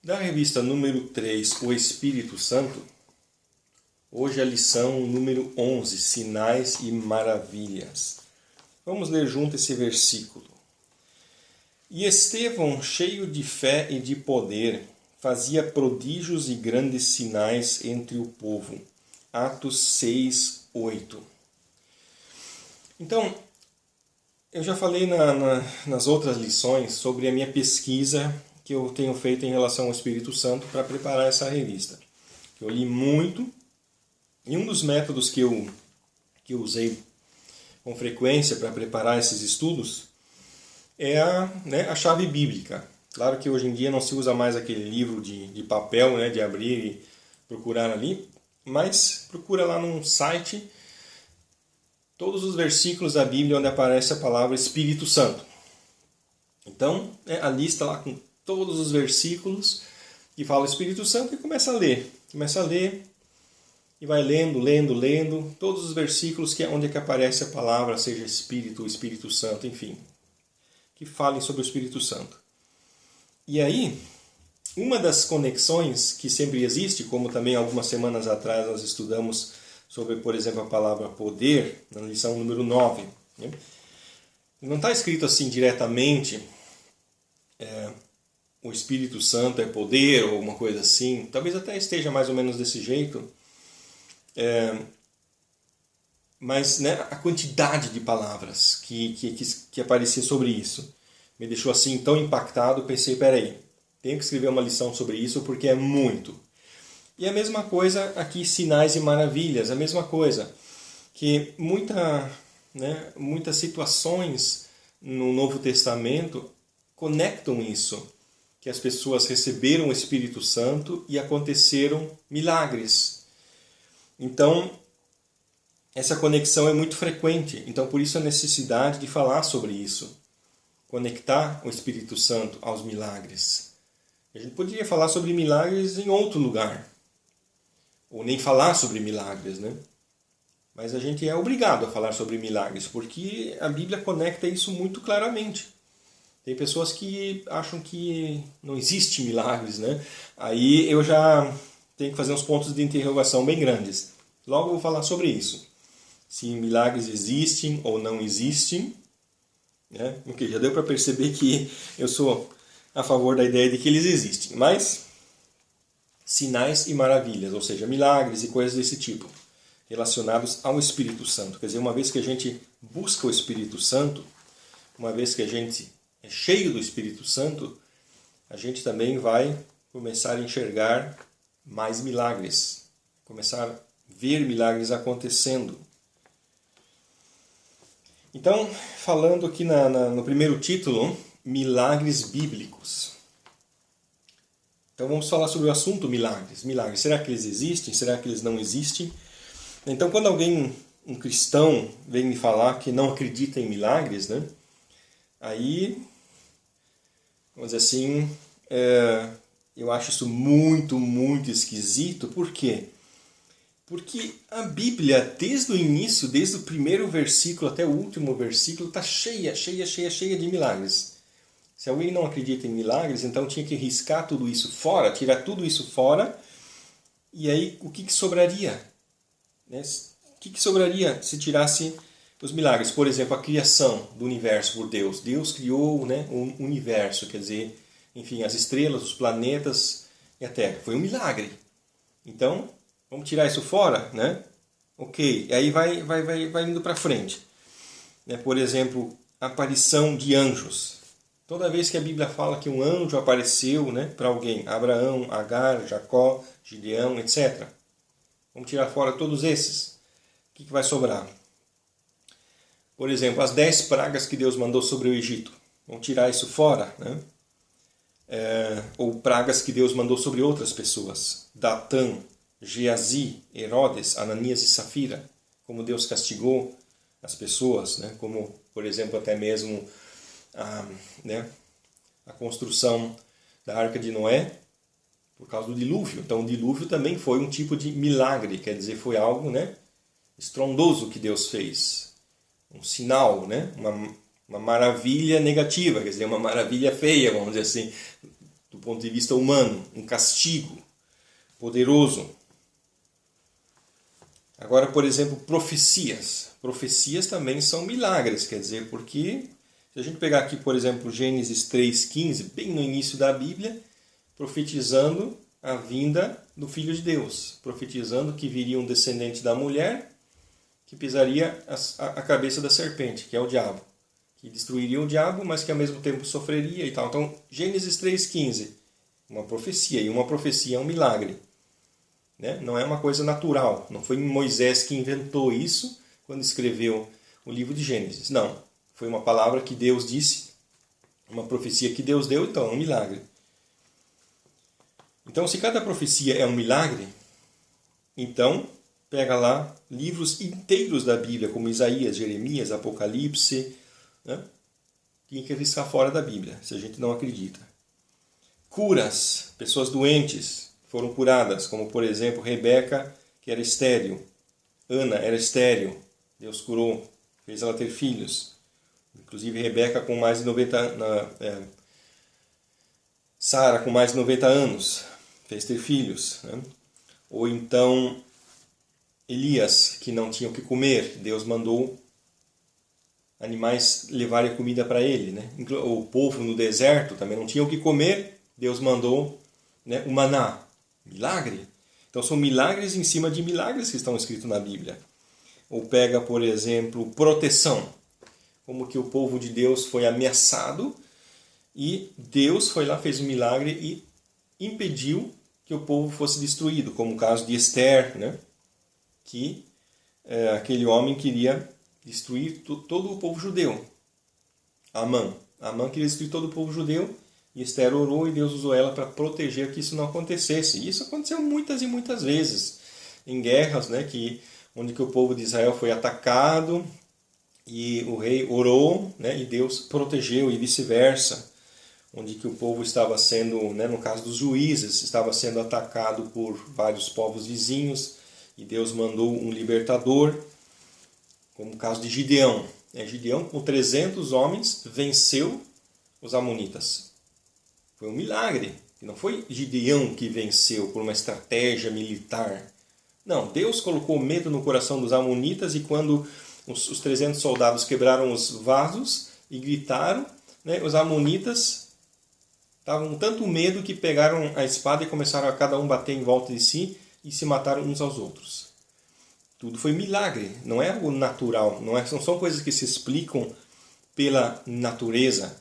Da revista número 3, O Espírito Santo, hoje a lição número 11, Sinais e Maravilhas. Vamos ler junto esse versículo. E Estevão, cheio de fé e de poder, fazia prodígios e grandes sinais entre o povo. Atos 6, 8. Então, eu já falei nas outras lições sobre a minha pesquisa que eu tenho feito em relação ao Espírito Santo para preparar essa revista. Eu li muito, e um dos métodos que eu usei com frequência para preparar esses estudos é a chave bíblica. Claro que hoje em dia não se usa mais aquele livro de papel, de abrir e procurar ali, mas procura lá num site todos os versículos da Bíblia onde aparece a palavra Espírito Santo. Então, a lista lá com todos os versículos que fala o Espírito Santo e começa a ler. Começa a ler e vai lendo todos os versículos onde é que aparece a palavra, seja Espírito, Espírito Santo, enfim, que falem sobre o Espírito Santo. E aí, uma das conexões que sempre existe, como também algumas semanas atrás nós estudamos sobre, por exemplo, a palavra poder, na lição número 9. Não está escrito assim diretamente, o Espírito Santo é poder, ou uma coisa assim. Talvez até esteja mais ou menos desse jeito. Mas a quantidade de palavras que aparecia sobre isso me deixou assim tão impactado. Pensei, peraí, tenho que escrever uma lição sobre isso porque é muito. E a mesma coisa aqui, sinais e maravilhas, a mesma coisa. Que muitas situações no Novo Testamento conectam isso. Que as pessoas receberam o Espírito Santo e aconteceram milagres. Então, essa conexão é muito frequente. Então, por isso a necessidade de falar sobre isso. Conectar o Espírito Santo aos milagres. A gente poderia falar sobre milagres em outro lugar. Ou nem falar sobre milagres, Mas a gente é obrigado a falar sobre milagres, porque a Bíblia conecta isso muito claramente. Tem pessoas que acham que não existe milagres, Aí eu já tenho que fazer uns pontos de interrogação bem grandes. Logo eu vou falar sobre isso. Se milagres existem ou não existem. Porque já deu para perceber que eu sou a favor da ideia de que eles existem. Mas sinais e maravilhas, ou seja, milagres e coisas desse tipo, relacionados ao Espírito Santo. Quer dizer, uma vez que a gente busca o Espírito Santo, uma vez que a gente é cheio do Espírito Santo, a gente também vai começar a enxergar mais milagres, começar a ver milagres acontecendo. Então, falando aqui no primeiro título, milagres bíblicos. Então vamos falar sobre o assunto milagres. Milagres, será que eles existem? Será que eles não existem? Então quando um cristão, vem me falar que não acredita em milagres, aí, vamos dizer assim, eu acho isso muito, muito esquisito. Por quê? Porque a Bíblia, desde o início, desde o primeiro versículo até o último versículo, está cheia de milagres. Se alguém não acredita em milagres, então tinha que riscar tudo isso fora, tirar tudo isso fora, e aí o que sobraria? O que sobraria se tirasse os milagres? Por exemplo, a criação do universo por Deus. Deus criou um universo, quer dizer, enfim, as estrelas, os planetas e a Terra. Foi um milagre. Então, vamos tirar isso fora, Ok, e aí vai indo para frente. Por exemplo, a aparição de anjos. Toda vez que a Bíblia fala que um anjo apareceu para alguém, Abraão, Agar, Jacó, Gideão, etc. Vamos tirar fora todos esses. O que vai sobrar? Por exemplo, as 10 pragas que Deus mandou sobre o Egito. Vamos tirar isso fora, ou pragas que Deus mandou sobre outras pessoas. Datã, Geazi, Herodes, Ananias e Safira. Como Deus castigou as pessoas, como, por exemplo, até mesmo a construção da Arca de Noé por causa do dilúvio. Então o dilúvio também foi um tipo de milagre, quer dizer, foi algo estrondoso que Deus fez. Um sinal, uma maravilha negativa, quer dizer, uma maravilha feia, vamos dizer assim, do do ponto de vista humano, um castigo poderoso. Agora, por exemplo, profecias. Profecias também são milagres, quer dizer, porque se a gente pegar aqui, por exemplo, Gênesis 3,15, bem no início da Bíblia, profetizando a vinda do Filho de Deus, profetizando que viria um descendente da mulher que pisaria a cabeça da serpente, que é o diabo, que destruiria o diabo, mas que ao mesmo tempo sofreria e tal. Então, Gênesis 3,15, uma profecia, e uma profecia é um milagre. Né? Não é uma coisa natural, não foi Moisés que inventou isso quando escreveu o livro de Gênesis. Não, foi uma palavra que Deus disse, uma profecia que Deus deu, então é um milagre. Então, se cada profecia é um milagre, então pega lá livros inteiros da Bíblia, como Isaías, Jeremias, Apocalipse, né? Tem que riscar fora da Bíblia, se a gente não acredita. Curas, pessoas doentes foram curadas, como por exemplo Rebeca, que era estéril, Ana era estéril, Deus curou, fez ela ter filhos. Inclusive Rebeca com mais de 90 Sara com mais de 90 anos fez ter filhos, né? Ou então Elias, que não tinha o que comer, Deus mandou animais levarem comida para ele, né? O povo no deserto também não tinha o que comer, Deus mandou, né, o maná, milagre. Então são milagres em cima de milagres que estão escritos na Bíblia. Ou pega, por exemplo, proteção, como que o povo de Deus foi ameaçado e Deus foi lá, fez um milagre e impediu que o povo fosse destruído, como o caso de Esther, né? Que aquele homem queria destruir todo o povo judeu. Amã queria destruir todo o povo judeu e Esther orou e Deus usou ela para proteger que isso não acontecesse. E isso aconteceu muitas e muitas vezes em guerras, né? Onde que o povo de Israel foi atacado e o rei orou, né? E Deus protegeu e vice-versa. Onde que o povo estava sendo, né, no caso dos juízes, estava sendo atacado por vários povos vizinhos e Deus mandou um libertador, como o caso de Gideão. Gideão, com 300 homens, venceu os amonitas. Foi um milagre. Não foi Gideão que venceu por uma estratégia militar. Não, Deus colocou medo no coração dos amonitas e quando os 300 soldados quebraram os vasos e gritaram, né, os amonitas estavam com tanto medo que pegaram a espada e começaram a cada um bater em volta de si e se mataram uns aos outros. Tudo foi milagre, não é algo natural, não são coisas que se explicam pela natureza,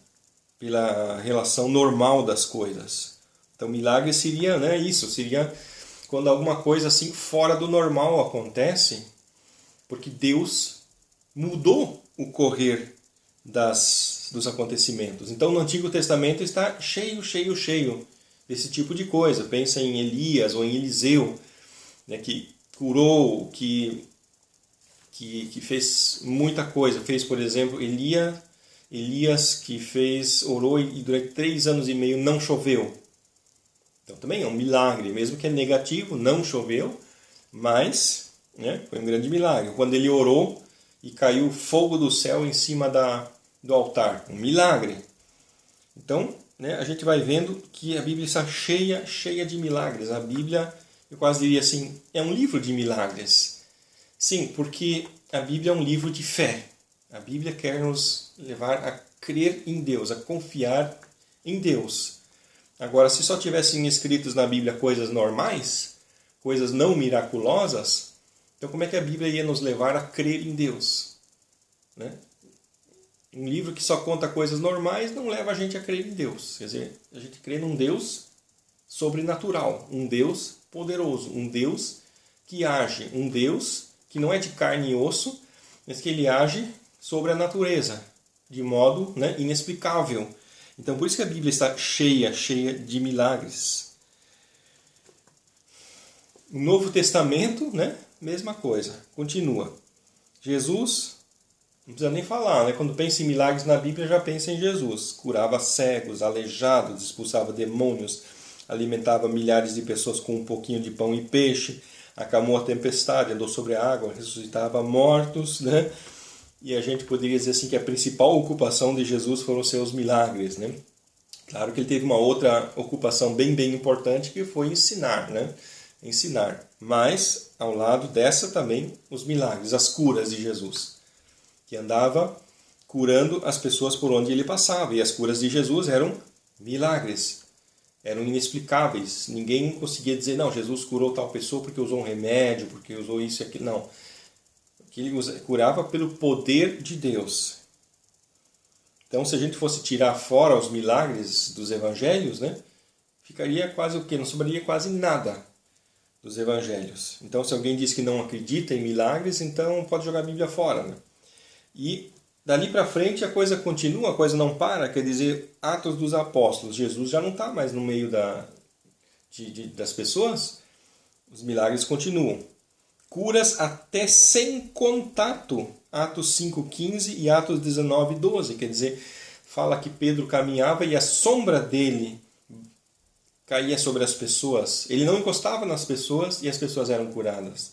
pela relação normal das coisas. Então milagre seria, né, isso, seria quando alguma coisa assim fora do normal acontece, porque Deus mudou o correr dos acontecimentos. Então no Antigo Testamento está cheio desse tipo de coisa. Pensa em Elias ou em Eliseu, né, que curou, que fez muita coisa. Fez, por exemplo, Elias que orou e durante 3 anos e meio não choveu. Então também é um milagre, mesmo que é negativo, não choveu, mas, né, foi um grande milagre. Quando ele orou e caiu fogo do céu em cima do altar, um milagre. Então, né, a gente vai vendo que a Bíblia está cheia de milagres. A Bíblia, eu quase diria assim, é um livro de milagres. Sim, porque a Bíblia é um livro de fé. A Bíblia quer nos levar a crer em Deus, a confiar em Deus. Agora, se só tivessem escritos na Bíblia coisas normais, coisas não miraculosas, então como é que a Bíblia ia nos levar a crer em Deus? Né? Um livro que só conta coisas normais não leva a gente a crer em Deus. Quer dizer, a gente crê num Deus sobrenatural, um Deus poderoso, um Deus que age, um Deus que não é de carne e osso, mas que ele age sobre a natureza, de modo, né, inexplicável. Então, por isso que a Bíblia está cheia de milagres. O Novo Testamento, né, mesma coisa, continua. Jesus, não precisa nem falar, né? Quando pensa em milagres na Bíblia, já pensa em Jesus. Curava cegos, aleijados, expulsava demônios, alimentava milhares de pessoas com um pouquinho de pão e peixe, acalmou a tempestade, andou sobre a água, ressuscitava mortos, né? E a gente poderia dizer assim que a principal ocupação de Jesus foram seus milagres, né? Claro que ele teve uma outra ocupação bem importante, que foi ensinar, né? Ensinar. Mas, ao lado dessa também, os milagres, as curas de Jesus, que andava curando as pessoas por onde ele passava. E as curas de Jesus eram milagres, eram inexplicáveis. Ninguém conseguia dizer, não, Jesus curou tal pessoa porque usou um remédio, porque usou isso e aquilo. Não. Que ele curava pelo poder de Deus. Então, se a gente fosse tirar fora os milagres dos evangelhos, né, ficaria quase o quê? Não sobraria quase nada dos evangelhos. Então, se alguém diz que não acredita em milagres, então pode jogar a Bíblia fora, né? E dali para frente a coisa continua, a coisa não para, quer dizer, Atos dos Apóstolos. Jesus já não está mais no meio das pessoas, os milagres continuam. Curas até sem contato, Atos 5,15 e Atos 19,12. Quer dizer, fala que Pedro caminhava e a sombra dele caía sobre as pessoas. Ele não encostava nas pessoas e as pessoas eram curadas.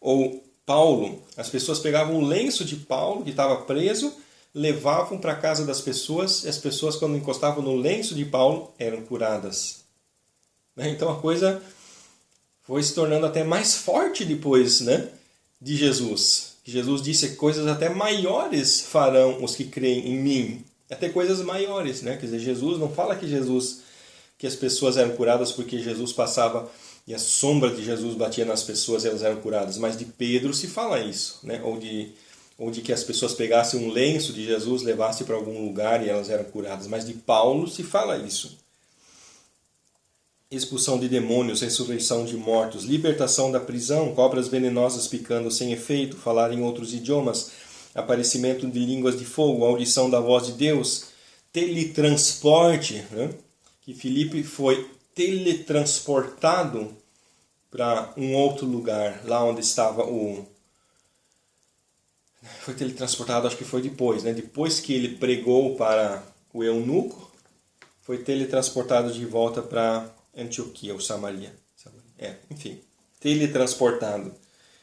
Ou Paulo, as pessoas pegavam o lenço de Paulo, que estava preso, levavam para a casa das pessoas e as pessoas, quando encostavam no lenço de Paulo, eram curadas. Então a coisa foi se tornando até mais forte depois, né, de Jesus. Jesus disse que coisas até maiores farão os que creem em mim. Até coisas maiores, né? Quer dizer, Jesus não fala que as pessoas eram curadas porque Jesus passava e a sombra de Jesus batia nas pessoas e elas eram curadas. Mas de Pedro se fala isso, né? Ou de que as pessoas pegassem um lenço de Jesus, levassem para algum lugar e elas eram curadas. Mas de Paulo se fala isso. Expulsão de demônios, ressurreição de mortos, libertação da prisão, cobras venenosas picando sem efeito, falar em outros idiomas, aparecimento de línguas de fogo, audição da voz de Deus, teletransporte, né? Que Filipe foi teletransportado para um outro lugar, lá onde estava Foi teletransportado, acho que foi depois, né? Depois que ele pregou para o eunuco, foi teletransportado de volta para Antioquia ou Samaria. Enfim, teletransportado.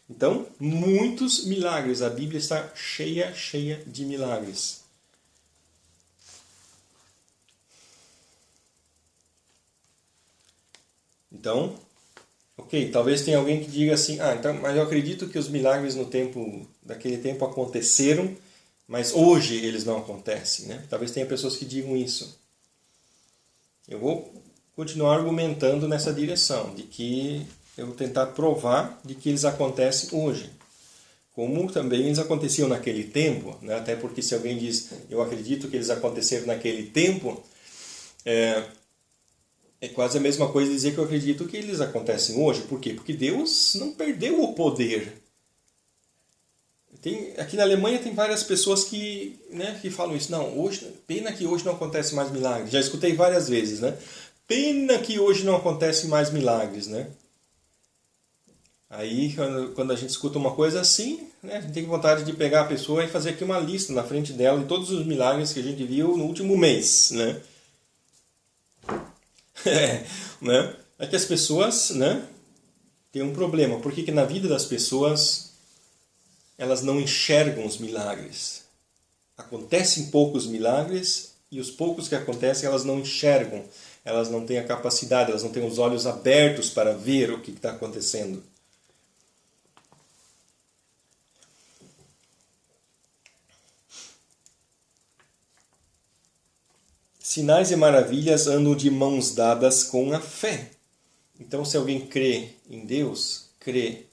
Então, muitos milagres. A Bíblia está cheia de milagres. Então, ok, talvez tenha alguém que diga assim, então, mas eu acredito que os milagres daquele tempo aconteceram, mas hoje eles não acontecem, né? Talvez tenha pessoas que digam isso. Eu vou continuar argumentando nessa direção, de que eu vou tentar provar de que eles acontecem hoje. Como também eles aconteciam naquele tempo, né? Até porque se alguém diz, eu acredito que eles aconteceram naquele tempo, é quase a mesma coisa dizer que eu acredito que eles acontecem hoje. Por quê? Porque Deus não perdeu o poder. Aqui na Alemanha tem várias pessoas que falam isso. Não, pena que hoje não acontece mais milagres. Já escutei várias vezes, né? Pena que hoje não acontecem mais milagres, né? Aí, quando a gente escuta uma coisa assim, né, a gente tem vontade de pegar a pessoa e fazer aqui uma lista na frente dela de todos os milagres que a gente viu no último mês, né? Né? É que as pessoas, né, têm um problema. Por que na vida das pessoas elas não enxergam os milagres? Acontecem poucos milagres e os poucos que acontecem elas não enxergam. Elas não têm a capacidade, elas não têm os olhos abertos para ver o que está acontecendo. Sinais e maravilhas andam de mãos dadas com a fé. Então, se alguém crê em Deus, crê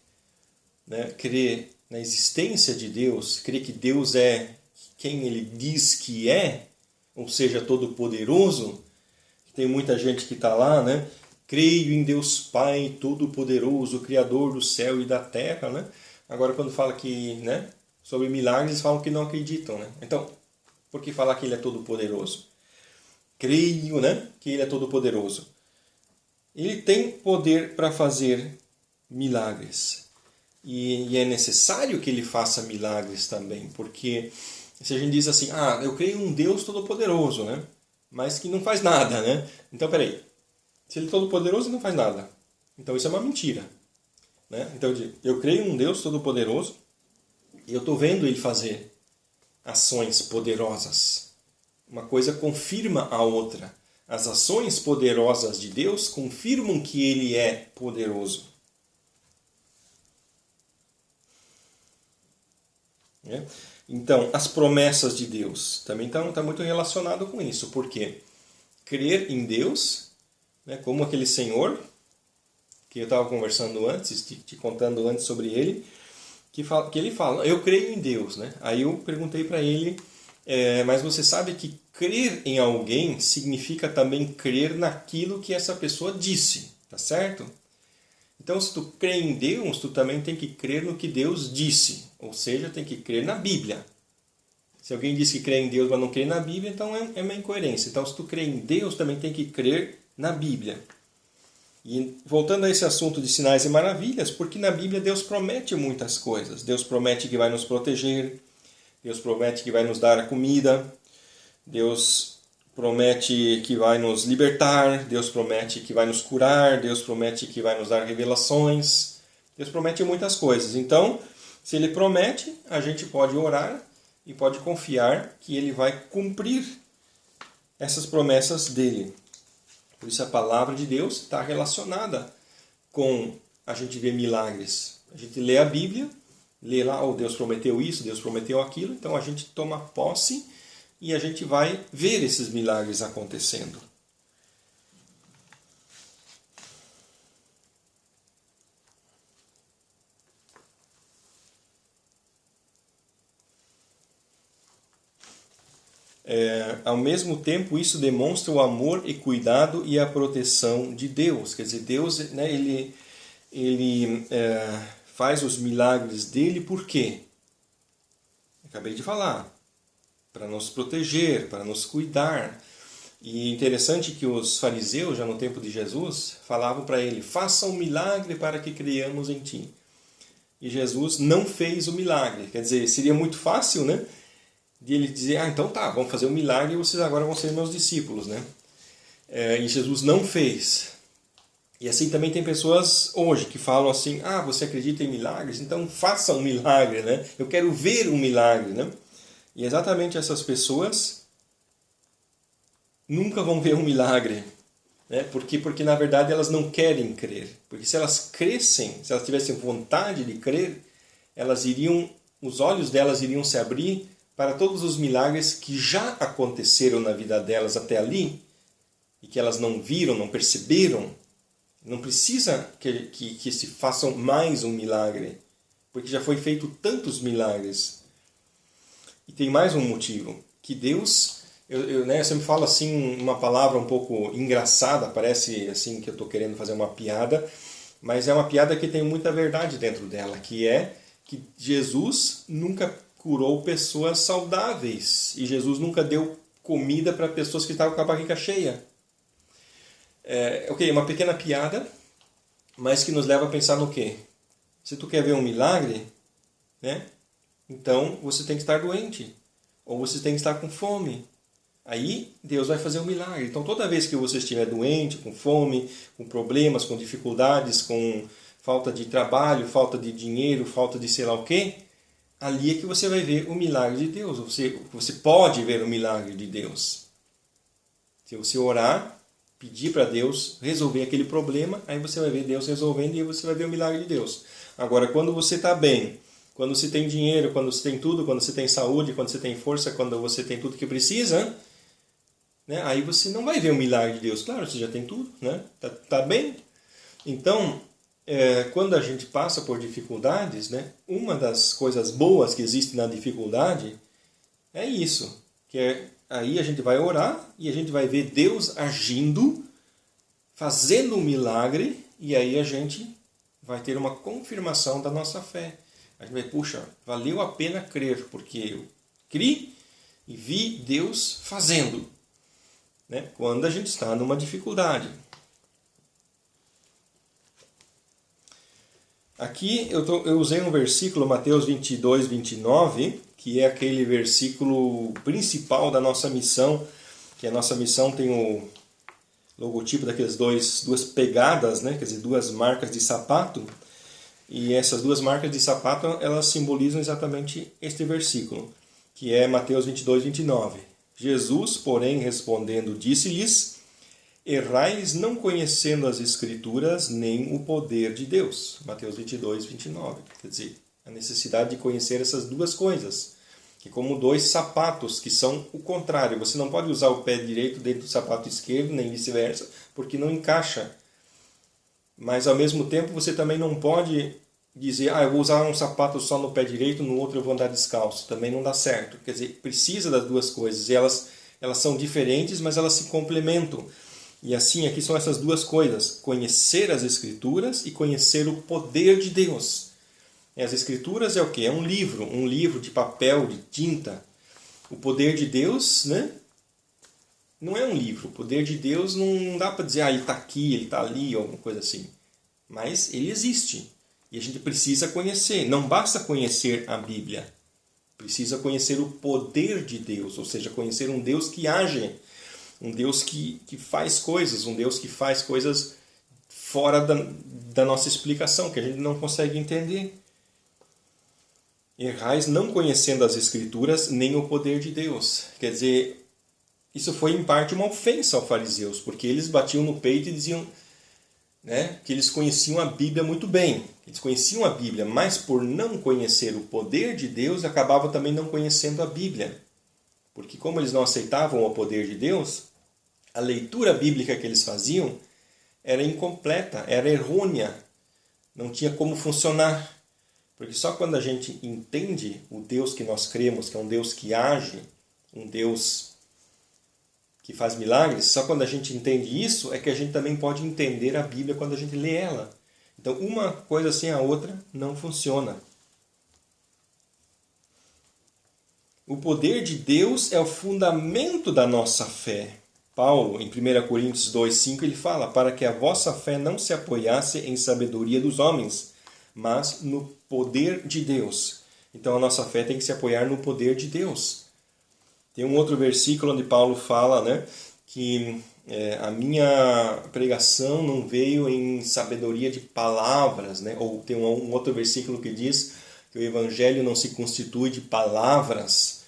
na existência de Deus, crê que Deus é quem Ele diz que é, ou seja, todo-poderoso. Tem muita gente que está lá, né? Creio em Deus Pai Todo-Poderoso, Criador do céu e da terra, né? Agora, quando fala que, né, sobre milagres, falam que não acreditam, né? Então, por que falar que Ele é todo-poderoso? Creio, né, que Ele é todo-poderoso. Ele tem poder para fazer milagres. E é necessário que Ele faça milagres também, porque se a gente diz assim, eu creio em um Deus todo-poderoso, né, mas que não faz nada, né? Então, peraí, se Ele é todo-poderoso e não faz nada, então isso é uma mentira, né? Então, eu creio em um Deus todo-poderoso e eu estou vendo Ele fazer ações poderosas. Uma coisa confirma a outra. As ações poderosas de Deus confirmam que Ele é poderoso. Então, as promessas de Deus também está muito relacionado com isso. Porque crer em Deus, como aquele Senhor, que eu estava conversando antes, te contando antes sobre ele, que ele fala, eu creio em Deus. Aí eu perguntei para ele, mas você sabe que crer em alguém significa também crer naquilo que essa pessoa disse, tá certo? Então, se tu crê em Deus, tu também tem que crer no que Deus disse, ou seja, tem que crer na Bíblia. Se alguém diz que crê em Deus, mas não crê na Bíblia, então é uma incoerência. Então, se tu crê em Deus, também tem que crer na Bíblia. E voltando a esse assunto de sinais e maravilhas, porque na Bíblia Deus promete muitas coisas. Deus promete que vai nos proteger, Deus promete que vai nos dar a comida, Deus promete que vai nos libertar, Deus promete que vai nos curar, Deus promete que vai nos dar revelações, Deus promete muitas coisas. Então, se Ele promete, a gente pode orar e pode confiar que Ele vai cumprir essas promessas dEle. Por isso a palavra de Deus está relacionada com a gente ver milagres. A gente lê a Bíblia, lê lá, Deus prometeu isso, Deus prometeu aquilo, então a gente toma posse e a gente vai ver esses milagres acontecendo. Ao mesmo tempo, isso demonstra o amor e cuidado e a proteção de Deus. Quer dizer, Deus, ele faz os milagres dele por quê? Acabei de falar. Para nos proteger, para nos cuidar. E interessante que os fariseus, já no tempo de Jesus, falavam para ele, faça um milagre para que creiamos em ti. E Jesus não fez o milagre. Quer dizer, seria muito fácil, de ele dizer, então tá, vamos fazer um milagre e vocês agora vão ser meus discípulos, E Jesus não fez. E assim também tem pessoas hoje que falam assim, você acredita em milagres? Então faça um milagre, Eu quero ver um milagre, E exatamente essas pessoas nunca vão ver um milagre, Porque na verdade elas não querem crer. Porque se elas crescem, se elas tivessem vontade de crer, os olhos delas iriam se abrir para todos os milagres que já aconteceram na vida delas até ali, e que elas não viram, não perceberam. Não precisa que se façam mais um milagre, porque já foi feito tantos milagres. E tem mais um motivo, que Deus, eu sempre falo assim, uma palavra um pouco engraçada, parece assim que eu estou querendo fazer uma piada, mas é uma piada que tem muita verdade dentro dela, que é que Jesus nunca curou pessoas saudáveis. E Jesus nunca deu comida para pessoas que estavam com a barriga cheia. Uma pequena piada, mas que nos leva a pensar no quê? Se tu quer ver um milagre, então você tem que estar doente. Ou você tem que estar com fome. Aí Deus vai fazer um milagre. Então toda vez que você estiver doente, com fome, com problemas, com dificuldades, com falta de trabalho, falta de dinheiro, falta de sei lá o quê, ali é que você vai ver o milagre de Deus. Você pode ver o milagre de Deus. Se você orar, pedir para Deus resolver aquele problema, aí você vai ver Deus resolvendo e você vai ver o milagre de Deus. Agora, quando você está bem, quando você tem dinheiro, quando você tem tudo, quando você tem saúde, quando você tem força, quando você tem tudo que precisa, aí você não vai ver o milagre de Deus. Claro, você já tem tudo, tá bem. Então, quando a gente passa por dificuldades, uma das coisas boas que existe na dificuldade é isso, aí a gente vai orar e a gente vai ver Deus agindo, fazendo um milagre, e aí a gente vai ter uma confirmação da nossa fé. A gente vai, puxa, valeu a pena crer, porque eu criei e vi Deus fazendo, quando a gente está numa dificuldade. Aqui eu usei um versículo, Mateus 22, 29, que é aquele versículo principal da nossa missão, que a nossa missão tem o logotipo daquelas duas pegadas, quer dizer, duas marcas de sapato, e essas duas marcas de sapato, elas simbolizam exatamente este versículo, que é Mateus 22, 29. Jesus, porém, respondendo, disse-lhes, Errais não conhecendo as Escrituras nem o poder de Deus. Mateus 22, 29. Quer dizer, a necessidade de conhecer essas duas coisas. Que como dois sapatos, que são o contrário. Você não pode usar o pé direito dentro do sapato esquerdo, nem vice-versa, porque não encaixa. Mas, ao mesmo tempo, você também não pode dizer, eu vou usar um sapato só no pé direito, no outro eu vou andar descalço. Também não dá certo. Quer dizer, precisa das duas coisas. E elas são diferentes, mas elas se complementam. E assim, aqui são essas duas coisas. Conhecer as Escrituras e conhecer o poder de Deus. As Escrituras é o quê? É um livro de papel, de tinta. O poder de Deus, né? Não é um livro. O poder de Deus não dá para dizer, ele está aqui, ele está ali, alguma coisa assim. Mas ele existe. E a gente precisa conhecer. Não basta conhecer a Bíblia. Precisa conhecer o poder de Deus, ou seja, conhecer um Deus que age, um Deus que faz coisas, um Deus que faz coisas fora da nossa explicação, que a gente não consegue entender. Errais não conhecendo as Escrituras nem o poder de Deus. Quer dizer, isso foi em parte uma ofensa aos fariseus, porque eles batiam no peito e diziam, né, que eles conheciam a Bíblia muito bem. Eles conheciam a Bíblia, mas por não conhecer o poder de Deus, acabavam também não conhecendo a Bíblia. Porque como eles não aceitavam o poder de Deus, a leitura bíblica que eles faziam era incompleta, era errônea, não tinha como funcionar. Porque só quando a gente entende o Deus que nós cremos, que é um Deus que age, um Deus que faz milagres, só quando a gente entende isso é que a gente também pode entender a Bíblia quando a gente lê ela. Então, uma coisa sem a outra não funciona. O poder de Deus é o fundamento da nossa fé. Paulo, em 1 Coríntios 2,5, ele fala, para que a vossa fé não se apoiasse em sabedoria dos homens, mas no poder de Deus. Então, a nossa fé tem que se apoiar no poder de Deus. Tem um outro versículo onde Paulo fala, né, que a minha pregação não veio em sabedoria de palavras, né? Ou tem um outro versículo que diz que o evangelho não se constitui de palavras,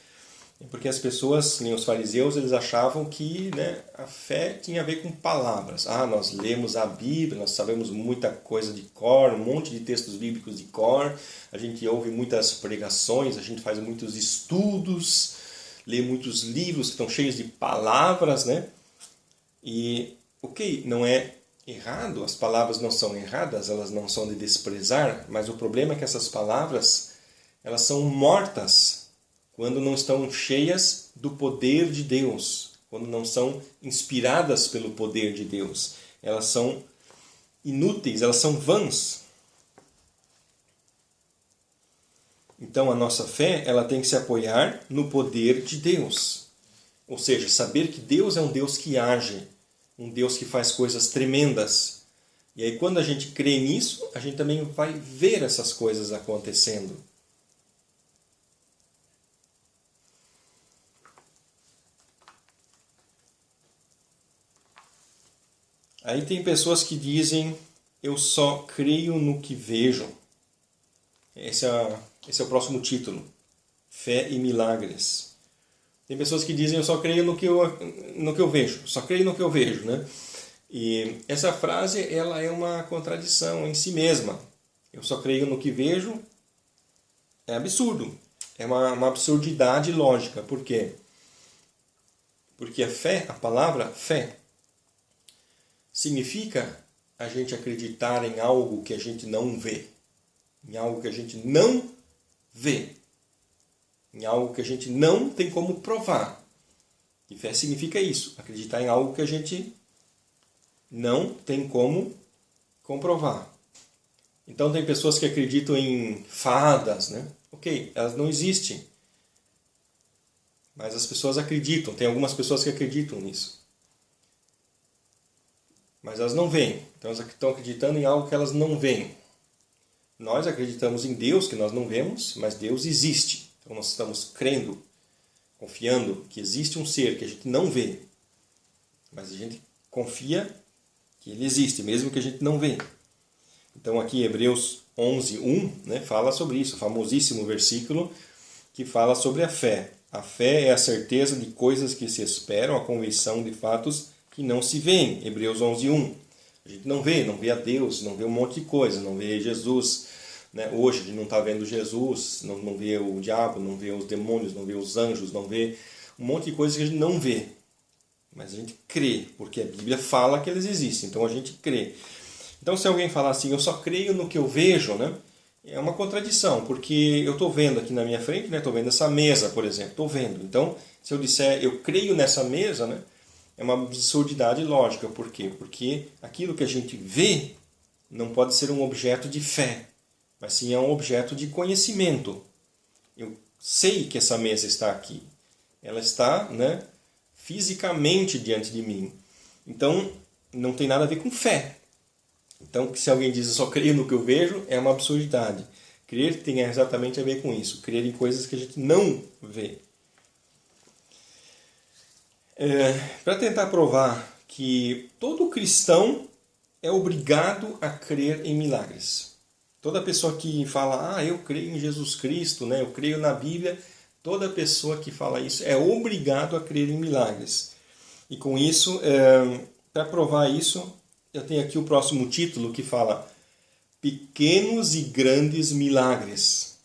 porque as pessoas, nem os fariseus, eles achavam que, né, a fé tinha a ver com palavras. Nós lemos a Bíblia, nós sabemos muita coisa de cor, um monte de textos bíblicos de cor, a gente ouve muitas pregações, a gente faz muitos estudos, lê muitos livros que estão cheios de palavras, né? E, não é errado, as palavras não são erradas, elas não são de desprezar, mas o problema é que essas palavras, elas são mortas quando não estão cheias do poder de Deus, quando não são inspiradas pelo poder de Deus. Elas são inúteis, elas são vãs. Então a nossa fé, ela tem que se apoiar no poder de Deus. Ou seja, saber que Deus é um Deus que age, um Deus que faz coisas tremendas. E aí quando a gente crê nisso, a gente também vai ver essas coisas acontecendo. Aí tem pessoas que dizem, eu só creio no que vejo. Esse é o próximo título. Fé e milagres. Tem pessoas que dizem, eu só creio no que eu vejo. Só creio no que eu vejo, né? E essa frase, ela é uma contradição em si mesma. Eu só creio no que vejo é absurdo. É uma absurdidade lógica. Por quê? Porque a fé, a palavra fé, significa a gente acreditar em algo que a gente não vê. Em algo que a gente não vê. Em algo que a gente não tem como provar. E fé significa isso. Acreditar em algo que a gente não tem como comprovar. Então tem pessoas que acreditam em fadas, né? Elas não existem. Mas as pessoas acreditam. Tem algumas pessoas que acreditam nisso. Mas elas não veem. Então elas estão acreditando em algo que elas não veem. Nós acreditamos em Deus, que nós não vemos, mas Deus existe. Então nós estamos crendo, confiando que existe um ser que a gente não vê. Mas a gente confia que ele existe, mesmo que a gente não vê. Então aqui Hebreus 11:1, né, fala sobre isso, o famosíssimo versículo que fala sobre a fé. A fé é a certeza de coisas que se esperam, a convicção de fatos que não se veem. Hebreus 11:1. A gente não vê a Deus, não vê um monte de coisa, não vê Jesus. Né? Hoje a gente não está vendo Jesus, não vê o diabo, não vê os demônios, não vê os anjos, não vê um monte de coisas que a gente não vê. Mas a gente crê, porque a Bíblia fala que eles existem, então a gente crê. Então se alguém falar assim, eu só creio no que eu vejo, né? É uma contradição, porque eu estou vendo aqui na minha frente, né? Estou vendo essa mesa, por exemplo, estou vendo. Então, se eu disser eu creio nessa mesa, né? É uma absurdidade lógica. Por quê? Porque aquilo que a gente vê não pode ser um objeto de fé, mas sim é um objeto de conhecimento. Eu sei que essa mesa está aqui. Ela está, né, fisicamente diante de mim. Então, não tem nada a ver com fé. Então, se alguém diz eu só creio no que eu vejo, é uma absurdidade. Crer tem exatamente a ver com isso. Crer em coisas que a gente não vê. Para tentar provar que todo cristão é obrigado a crer em milagres. Toda pessoa que fala, eu creio em Jesus Cristo, né? Eu creio na Bíblia, toda pessoa que fala isso é obrigado a crer em milagres. E com isso, para provar isso, eu tenho aqui o próximo título que fala Pequenos e Grandes Milagres.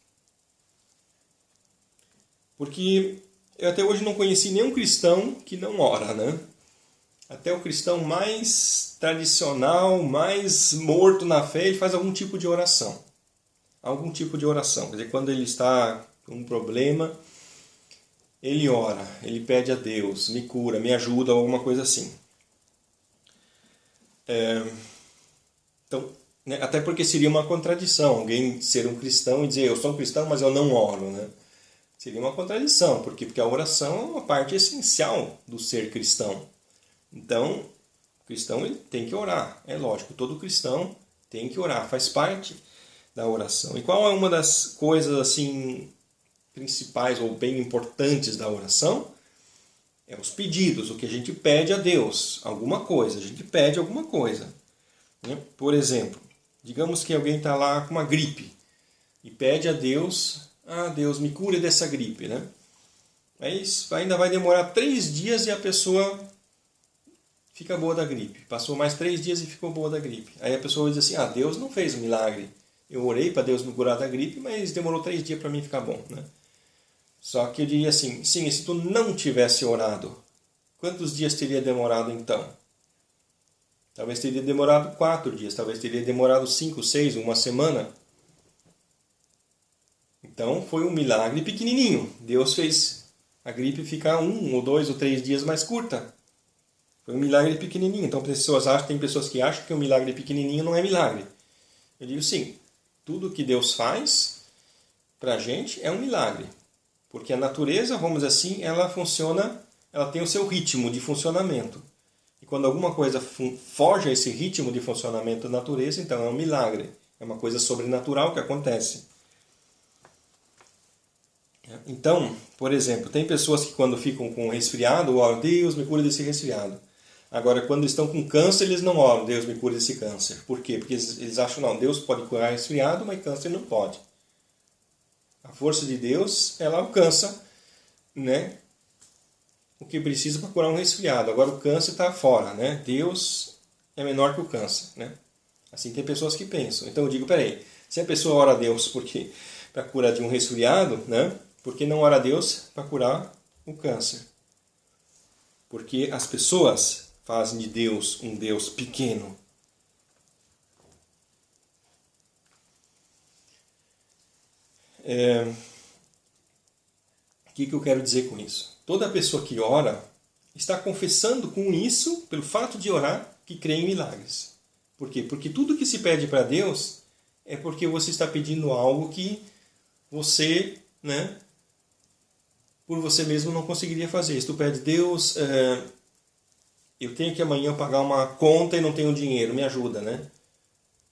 Porque eu até hoje não conheci nenhum cristão que não ora, né? Até o cristão mais tradicional, mais morto na fé, ele faz algum tipo de oração. Algum tipo de oração. Quer dizer, quando ele está com um problema, ele ora, ele pede a Deus, me cura, me ajuda, alguma coisa assim. Então, né, até porque seria uma contradição alguém ser um cristão e dizer eu sou um cristão, mas eu não oro, né? Seria uma contradição, porque a oração é uma parte essencial do ser cristão. Então, o cristão ele tem que orar, é lógico, todo cristão tem que orar, faz parte da oração. E qual é uma das coisas assim principais ou bem importantes da oração? É os pedidos, o que a gente pede a Deus, alguma coisa, a gente pede alguma coisa. Né? Por exemplo, digamos que alguém está lá com uma gripe e pede a Deus, Deus me cure dessa gripe, né? Aí ainda vai demorar 3 dias e a pessoa fica boa da gripe. Passou mais 3 dias e ficou boa da gripe. Aí a pessoa diz assim, Deus não fez um milagre. Eu orei para Deus me curar da gripe, mas demorou 3 dias para mim ficar bom, né? Só que eu diria assim, sim, se tu não tivesse orado, quantos dias teria demorado então? Talvez teria demorado 4 dias, talvez teria demorado 5, 6, uma semana. Então foi um milagre pequenininho. Deus fez a gripe ficar 1 ou 2 ou 3 dias mais curta. Foi um milagre pequenininho. Então tem pessoas que acham que um milagre pequenininho não é milagre. Eu digo sim, tudo que Deus faz para a gente é um milagre. Porque a natureza, vamos dizer assim, ela funciona, ela tem o seu ritmo de funcionamento. E quando alguma coisa foge a esse ritmo de funcionamento da natureza, então é um milagre. É uma coisa sobrenatural que acontece. Então, por exemplo, tem pessoas que quando ficam com resfriado, oram, Deus me cura desse resfriado. Agora, quando estão com câncer, eles não oram, Deus me cura desse câncer. Por quê? Porque eles acham, não, Deus pode curar resfriado, mas câncer não pode. A força de Deus, ela alcança, né, o que precisa para curar um resfriado. Agora o câncer está fora, né? Deus é menor que o câncer, né? Assim tem pessoas que pensam. Então eu digo, peraí, se a pessoa ora a Deus para curar de um resfriado, né? Por que não ora a Deus para curar o câncer? Porque as pessoas fazem de Deus um Deus pequeno. O que eu quero dizer com isso? Toda pessoa que ora está confessando com isso, pelo fato de orar, que crê em milagres. Por quê? Porque tudo que se pede para Deus é porque você está pedindo algo que você, né, por você mesmo não conseguiria fazer. Se tu pede, Deus, eu tenho que amanhã pagar uma conta e não tenho dinheiro, me ajuda, né?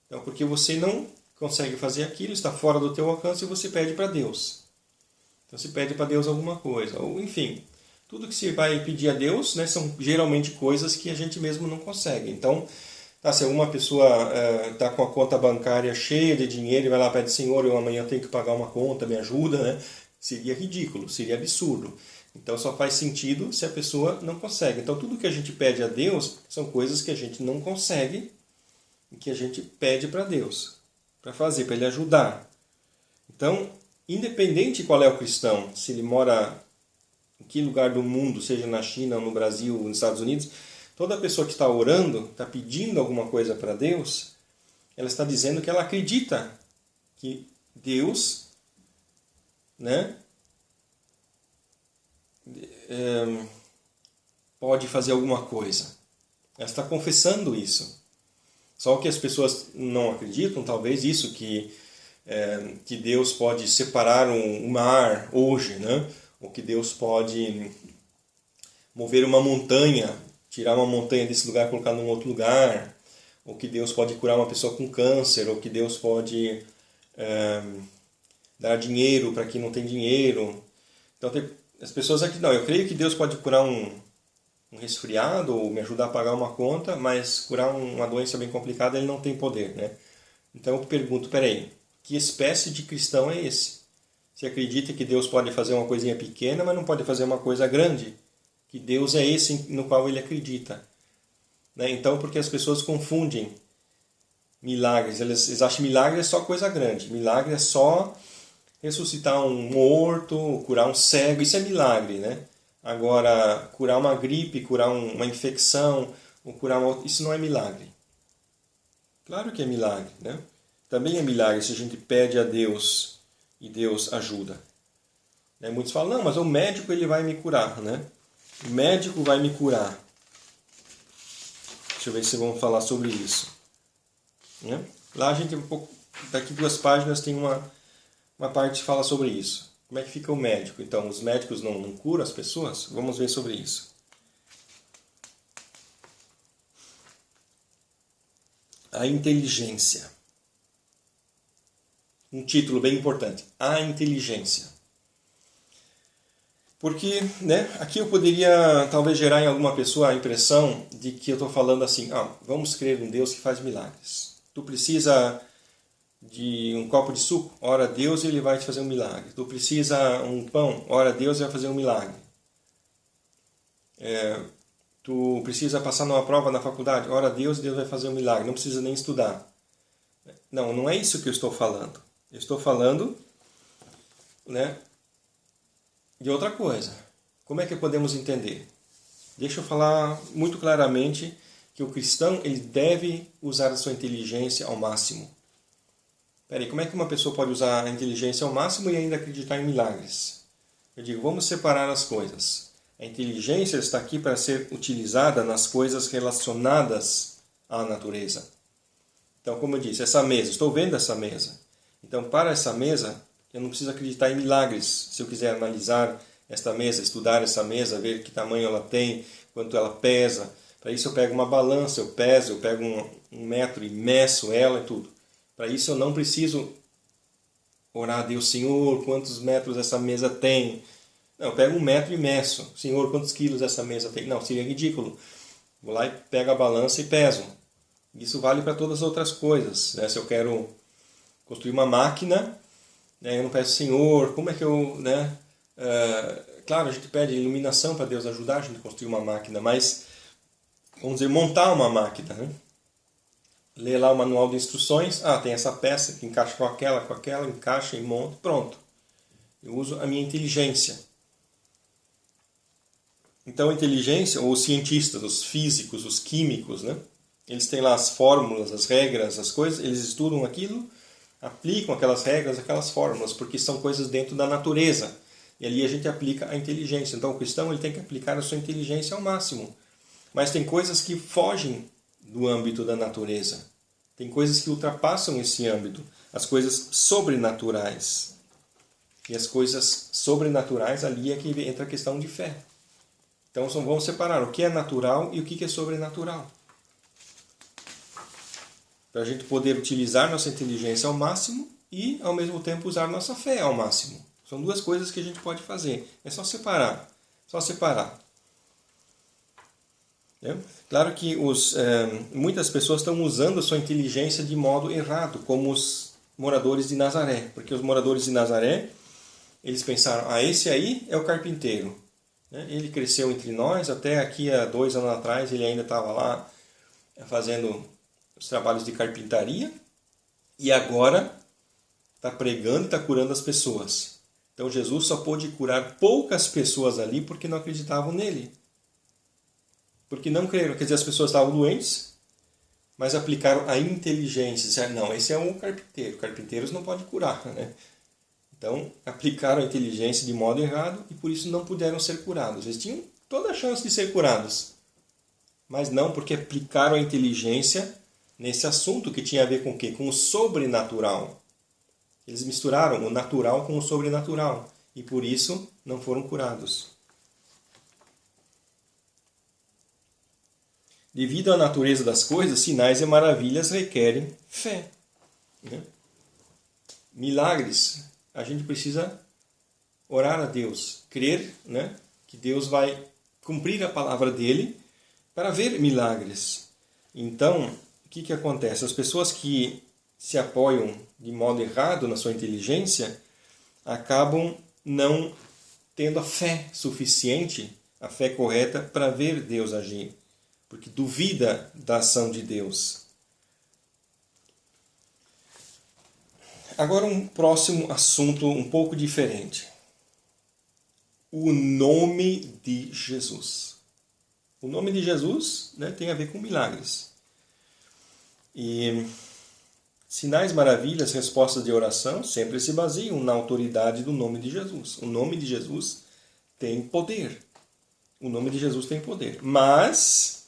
Então, porque você não consegue fazer aquilo, está fora do teu alcance e você pede para Deus. Então, você pede para Deus alguma coisa. Ou, enfim, tudo que você vai pedir a Deus, né, são geralmente coisas que a gente mesmo não consegue. Então, se alguma pessoa está com a conta bancária cheia de dinheiro e vai lá e pede, Senhor, eu amanhã tenho que pagar uma conta, me ajuda, né? Seria ridículo, seria absurdo. Então só faz sentido se a pessoa não consegue. Então tudo que a gente pede a Deus são coisas que a gente não consegue e que a gente pede para Deus, para fazer, para Ele ajudar. Então, independente de qual é o cristão, se ele mora em que lugar do mundo, seja na China, ou no Brasil, ou nos Estados Unidos, toda pessoa que está orando, está pedindo alguma coisa para Deus, ela está dizendo que ela acredita que Deus, né, pode fazer alguma coisa. Ela está confessando isso. Só que as pessoas não acreditam, talvez, isso, que Deus pode separar um mar hoje, né? Ou que Deus pode mover uma montanha, tirar uma montanha desse lugar e colocar num outro lugar, ou que Deus pode curar uma pessoa com câncer, ou que Deus pode dar dinheiro para quem não tem dinheiro. Então as pessoas aqui, não, eu creio que Deus pode curar um resfriado, ou me ajudar a pagar uma conta, mas curar uma doença bem complicada Ele não tem poder, né? Então eu pergunto, peraí, que espécie de cristão é esse? Você acredita que Deus pode fazer uma coisinha pequena, mas não pode fazer uma coisa grande? Que Deus é esse no qual ele acredita. Né? Então, porque as pessoas confundem milagres. Eles acham que milagre é só coisa grande. Milagre é só ressuscitar um morto, curar um cego. Isso é milagre, né? Agora, curar uma gripe, curar uma infecção, ou curar isso não é milagre. Claro que é milagre, né? Também é milagre se a gente pede a Deus e Deus ajuda. Né? Muitos falam, não, mas o médico ele vai me curar, né? O médico vai me curar. Deixa eu ver se vamos falar sobre isso. Né? Lá a gente, daqui 2 páginas, tem uma parte que fala sobre isso. Como é que fica o médico? Então, os médicos não curam as pessoas? Vamos ver sobre isso. A inteligência. Um título bem importante. A inteligência. Porque, né, aqui eu poderia talvez gerar em alguma pessoa a impressão de que eu estou falando assim, vamos crer em Deus que faz milagres. Tu precisa de um copo de suco? Ora a Deus Ele vai te fazer um milagre. Tu precisa um pão? Ora a Deus vai fazer um milagre. Tu precisa passar numa prova na faculdade? Ora a Deus vai fazer um milagre. Não precisa nem estudar. Não é isso que eu estou falando. Eu estou falando, né, de outra coisa. Como é que podemos entender? Deixa eu falar muito claramente que o cristão ele deve usar a sua inteligência ao máximo. Peraí, como é que uma pessoa pode usar a inteligência ao máximo e ainda acreditar em milagres? Eu digo, vamos separar as coisas. A inteligência está aqui para ser utilizada nas coisas relacionadas à natureza. Então, como eu disse, essa mesa, estou vendo essa mesa. Então, para essa mesa, eu não preciso acreditar em milagres. Se eu quiser analisar esta mesa, estudar essa mesa, ver que tamanho ela tem, quanto ela pesa. Para isso eu pego uma balança, eu peso, eu pego um metro e meço ela e tudo. Para isso eu não preciso orar a Deus, Senhor, quantos metros essa mesa tem? Não, eu pego 1 metro e meço. Senhor, quantos quilos essa mesa tem? Não, seria ridículo. Vou lá e pego a balança e peso. Isso vale para todas as outras coisas. Né? Se eu quero construir uma máquina, né, eu não peço, Senhor, como é que eu... Né? Claro, a gente pede iluminação para Deus ajudar a gente a construir uma máquina, mas, vamos dizer, montar uma máquina. Né? Ler lá o manual de instruções, tem essa peça que encaixa com aquela, encaixa e monta, pronto. Eu uso a minha inteligência. Então a inteligência, ou os cientistas, os físicos, os químicos, né? Eles têm lá as fórmulas, as regras, as coisas, eles estudam aquilo, aplicam aquelas regras, aquelas fórmulas, porque são coisas dentro da natureza. E ali a gente aplica a inteligência. Então o cristão ele tem que aplicar a sua inteligência ao máximo. Mas tem coisas que fogem do âmbito da natureza. Tem coisas que ultrapassam esse âmbito. As coisas sobrenaturais. E as coisas sobrenaturais, ali é que entra a questão de fé. Então vamos separar o que é natural e o que é sobrenatural. Para a gente poder utilizar nossa inteligência ao máximo e, ao mesmo tempo, usar nossa fé ao máximo. São 2 coisas que a gente pode fazer. É só separar. Só separar. Claro que muitas pessoas estão usando a sua inteligência de modo errado, como os moradores de Nazaré. Porque os moradores de Nazaré, eles pensaram, esse aí é o carpinteiro. Ele cresceu entre nós, até aqui há 2 anos atrás ele ainda estava lá fazendo os trabalhos de carpintaria, e agora está pregando e está curando as pessoas. Então Jesus só pôde curar poucas pessoas ali porque não acreditavam nele. Porque não creram. Quer dizer, as pessoas estavam doentes, mas aplicaram a inteligência. Disseram, não, esse é um carpinteiro. Carpinteiros não podem curar, né? Então, aplicaram a inteligência de modo errado e por isso não puderam ser curados. Eles tinham toda a chance de ser curados. Mas não, porque aplicaram a inteligência nesse assunto que tinha a ver com o quê? Com o sobrenatural. Eles misturaram o natural com o sobrenatural e por isso não foram curados. Devido à natureza das coisas, sinais e maravilhas requerem fé. Milagres, a gente precisa orar a Deus, crer, que Deus vai cumprir a palavra dele para ver milagres. Então, o que acontece? As pessoas que se apoiam de modo errado na sua inteligência acabam não tendo a fé suficiente, a fé correta para ver Deus agir, porque duvida da ação de Deus. Agora um próximo assunto um pouco diferente. O nome de Jesus. O nome de Jesus, tem a ver com milagres. E sinais, maravilhas, respostas de oração sempre se baseiam na autoridade do nome de Jesus. O nome de Jesus tem poder. O nome de Jesus tem poder. Mas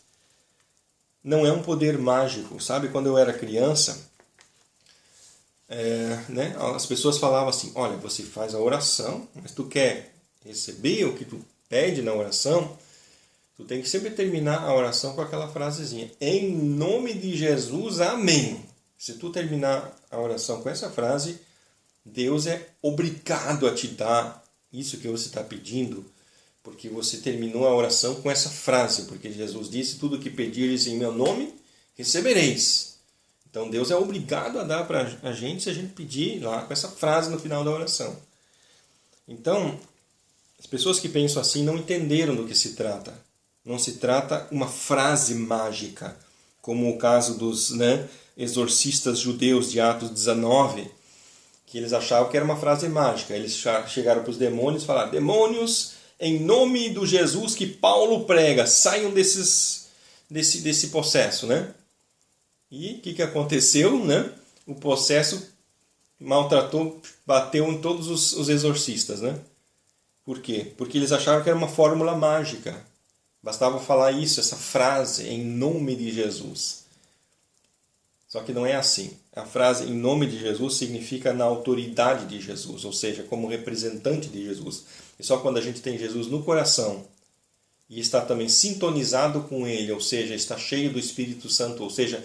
não é um poder mágico. Sabe, quando eu era criança, as pessoas falavam assim, olha, você faz a oração, mas tu quer receber o que tu pede na oração, tu tem que sempre terminar a oração com aquela frasezinha, em nome de Jesus, amém. Se tu terminar a oração com essa frase, Deus é obrigado a te dar isso que você está pedindo, porque você terminou a oração com essa frase, porque Jesus disse, tudo que pedires em meu nome, recebereis. Então Deus é obrigado a dar para a gente se a gente pedir lá com essa frase no final da oração. Então, as pessoas que pensam assim não entenderam do que se trata. Não se trata uma frase mágica, como o caso dos exorcistas judeus de Atos 19, que eles achavam que era uma frase mágica. Eles chegaram para os demônios e falaram, demônios, em nome do Jesus que Paulo prega, saiam desse possesso, E o que aconteceu? O possesso maltratou, bateu em todos os exorcistas. Por quê? Porque eles acharam que era uma fórmula mágica. Bastava falar isso, essa frase, em nome de Jesus. Só que não é assim. A frase em nome de Jesus significa na autoridade de Jesus, ou seja, como representante de Jesus. E só quando a gente tem Jesus no coração e está também sintonizado com Ele, ou seja, está cheio do Espírito Santo, ou seja,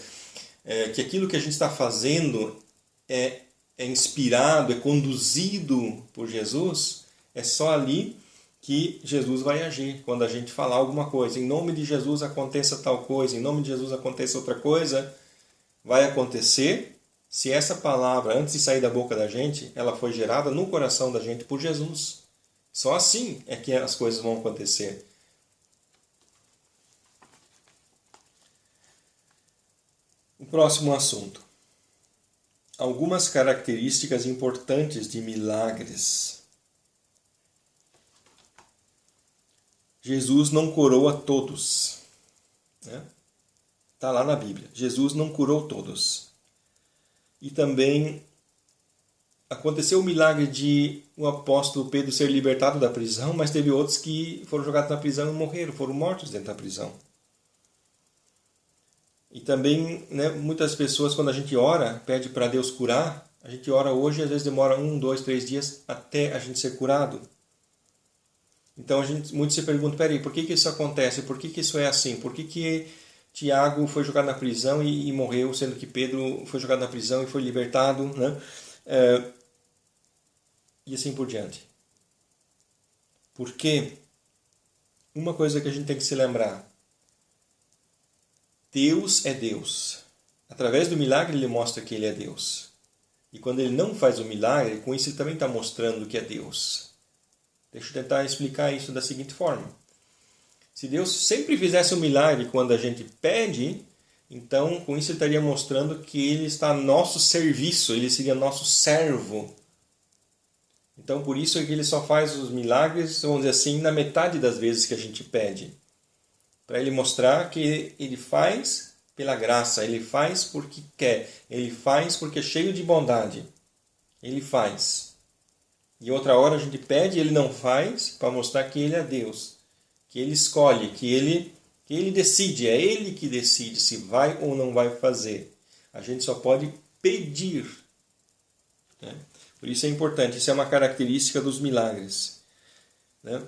que aquilo que a gente está fazendo é inspirado, é conduzido por Jesus, é só ali que Jesus vai agir. Quando a gente falar alguma coisa, em nome de Jesus aconteça tal coisa, em nome de Jesus aconteça outra coisa, vai acontecer se essa palavra, antes de sair da boca da gente, ela foi gerada no coração da gente por Jesus. Só assim é que as coisas vão acontecer. O próximo assunto. Algumas características importantes de milagres. Jesus não curou a todos. Está lá na Bíblia. Jesus não curou todos. E também aconteceu o milagre de o apóstolo Pedro ser libertado da prisão, mas teve outros que foram jogados na prisão e morreram, foram mortos dentro da prisão. E também, muitas pessoas, quando a gente ora, pede para Deus curar, a gente ora hoje e às vezes demora 1, 2, 3 dias até a gente ser curado. Então, muitos se perguntam, peraí, por que isso acontece? Por que isso é assim? Por que Tiago foi jogado na prisão e morreu, sendo que Pedro foi jogado na prisão e foi libertado? E assim por diante. Porque uma coisa que a gente tem que se lembrar, Deus é Deus. Através do milagre ele mostra que ele é Deus. E quando ele não faz o milagre, com isso ele também está mostrando que é Deus. Deixa eu tentar explicar isso da seguinte forma. Se Deus sempre fizesse um milagre quando a gente pede, então com isso ele estaria mostrando que ele está a nosso serviço, ele seria nosso servo. Então por isso é que ele só faz os milagres, vamos dizer assim, na metade das vezes que a gente pede. Para ele mostrar que ele faz pela graça, ele faz porque quer, ele faz porque é cheio de bondade. Ele faz. E outra hora a gente pede e ele não faz, para mostrar que ele é Deus, que ele escolhe, que ele decide, é ele que decide se vai ou não vai fazer. A gente só pode pedir. Né? Por isso é importante, isso é uma característica dos milagres. Né?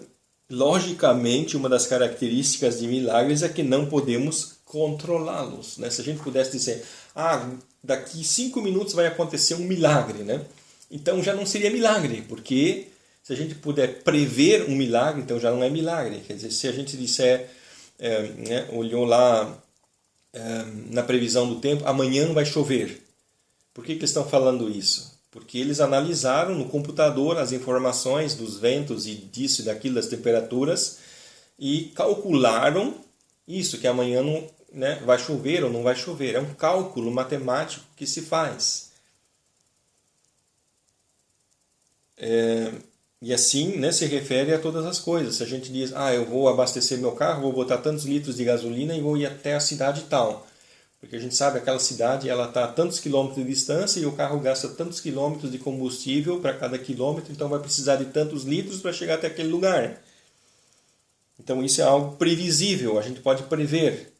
Logicamente, uma das características de milagres é que não podemos controlá-los. Né? Se a gente pudesse dizer, daqui 5 minutos vai acontecer um milagre, né? Então já não seria milagre, porque se a gente puder prever um milagre, então já não é milagre. Quer dizer, se a gente disser, olhou lá na previsão do tempo, amanhã vai chover. Por que eles estão falando isso? Porque eles analisaram no computador as informações dos ventos e disso e daquilo, das temperaturas, e calcularam isso, que amanhã não, vai chover ou não vai chover. É um cálculo matemático que se faz. E assim se refere a todas as coisas. Se a gente diz, eu vou abastecer meu carro, vou botar tantos litros de gasolina e vou ir até a cidade tal. Porque a gente sabe que aquela cidade está a tantos quilômetros de distância e o carro gasta tantos quilômetros de combustível para cada quilômetro, então vai precisar de tantos litros para chegar até aquele lugar. Então isso é algo previsível, a gente pode prever.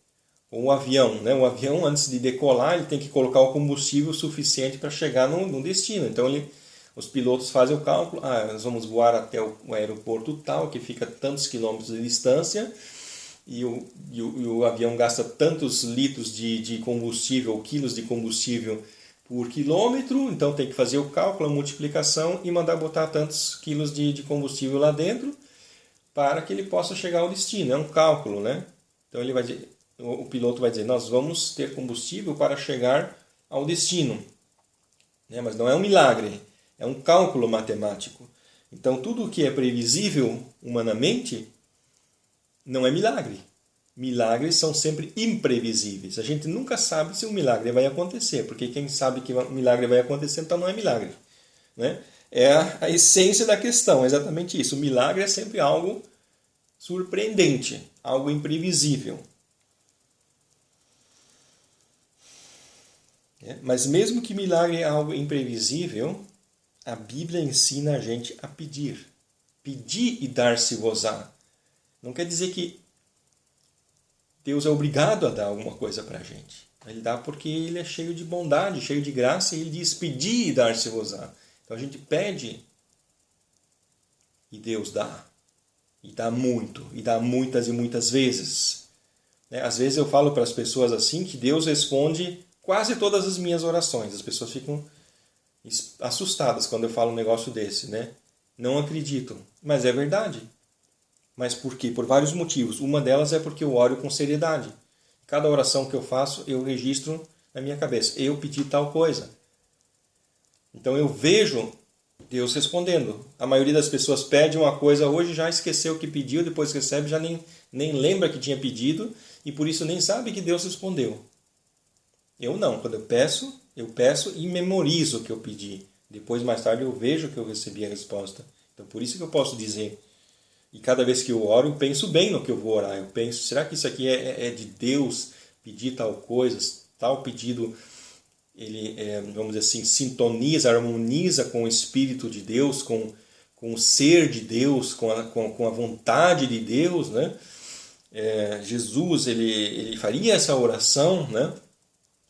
O avião, o avião antes de decolar, ele tem que colocar o combustível suficiente para chegar no destino. Então os pilotos fazem o cálculo, nós vamos voar até o aeroporto tal, que fica a tantos quilômetros de distância, e o avião gasta tantos litros de combustível, quilos de combustível por quilômetro, então tem que fazer o cálculo, a multiplicação e mandar botar tantos quilos de combustível lá dentro para que ele possa chegar ao destino. É um cálculo, né? Então o piloto vai dizer, nós vamos ter combustível para chegar ao destino. Mas não é um milagre, é um cálculo matemático. Então tudo o que é previsível humanamente não é milagre. Milagres são sempre imprevisíveis. A gente nunca sabe se um milagre vai acontecer, porque quem sabe que um milagre vai acontecer, então não é milagre. Né? É a essência da questão, é exatamente isso. O milagre é sempre algo surpreendente, algo imprevisível. Mas mesmo que milagre é algo imprevisível, a Bíblia ensina a gente a pedir. Pedir e dar-se-vos-á. Não quer dizer que Deus é obrigado a dar alguma coisa para a gente. Ele dá porque ele é cheio de bondade, cheio de graça, e ele diz, pedi e dar-se-vos-á. Então a gente pede e Deus dá. E dá muito, e dá muitas e muitas vezes. Às vezes eu falo para as pessoas assim que Deus responde quase todas as minhas orações. As pessoas ficam assustadas quando eu falo um negócio desse. Não acreditam, mas é verdade. Mas por quê? Por vários motivos. Uma delas é porque eu oro com seriedade. Cada oração que eu faço, eu registro na minha cabeça. Eu pedi tal coisa. Então eu vejo Deus respondendo. A maioria das pessoas pede uma coisa hoje, já esqueceu o que pediu, depois recebe, já nem lembra que tinha pedido, e por isso nem sabe que Deus respondeu. Eu não. Quando eu peço e memorizo o que eu pedi. Depois, mais tarde, eu vejo que eu recebi a resposta. Então por isso que eu posso dizer... E cada vez que eu oro, eu penso bem no que eu vou orar. Eu penso, será que isso aqui é de Deus pedir tal coisa? Tal pedido, ele, vamos dizer assim, sintoniza, harmoniza com o Espírito de Deus, com o ser de Deus, com a vontade de Deus. Né? Jesus, ele faria essa oração. Né?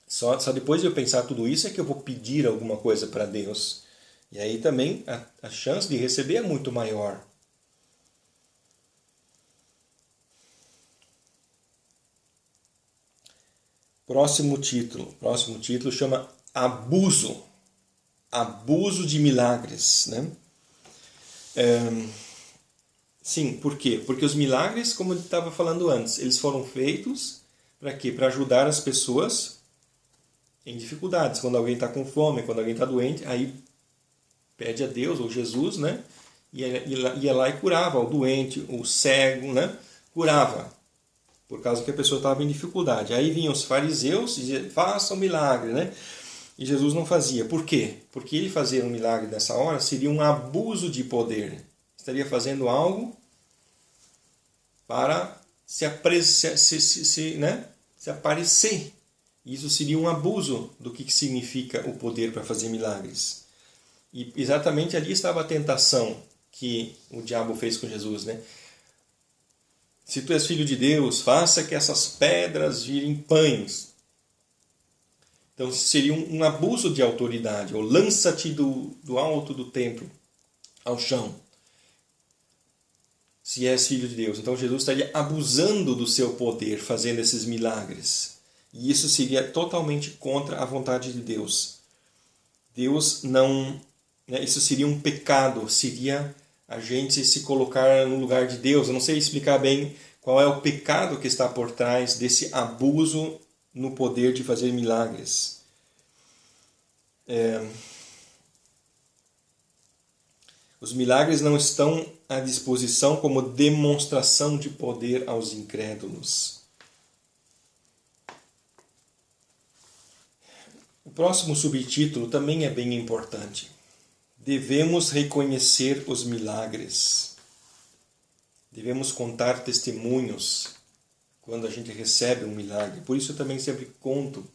Só depois de eu pensar tudo isso é que eu vou pedir alguma coisa para Deus. E aí também a chance de receber é muito maior. Próximo título chama Abuso. Abuso de milagres. Né? Sim, por quê? Porque os milagres, como eu estava falando antes, eles foram feitos para quê? Para ajudar as pessoas em dificuldades. Quando alguém está com fome, quando alguém está doente, aí pede a Deus ou Jesus, né? ia lá e curava o doente, o cego, né? Curava, por causa que a pessoa estava em dificuldade. Aí vinham os fariseus e diziam, faça um milagre, né? E Jesus não fazia. Por quê? Porque ele fazer um milagre nessa hora seria um abuso de poder. Estaria fazendo algo para se aparecer. Isso seria um abuso do que significa o poder para fazer milagres. E exatamente ali estava a tentação que o diabo fez com Jesus, né? Se tu és filho de Deus, faça que essas pedras virem pães. Então seria um abuso de autoridade, ou lança-te do alto do templo ao chão, se és filho de Deus. Então Jesus estaria abusando do seu poder, fazendo esses milagres. E isso seria totalmente contra a vontade de Deus. Deus não... Isso seria um pecado, seria a gente se colocar no lugar de Deus. Eu não sei explicar bem qual é o pecado que está por trás desse abuso no poder de fazer milagres. Os milagres não estão à disposição como demonstração de poder aos incrédulos. O próximo subtítulo também é bem importante. Devemos reconhecer os milagres. Devemos contar testemunhos quando a gente recebe um milagre. Por isso eu também sempre conto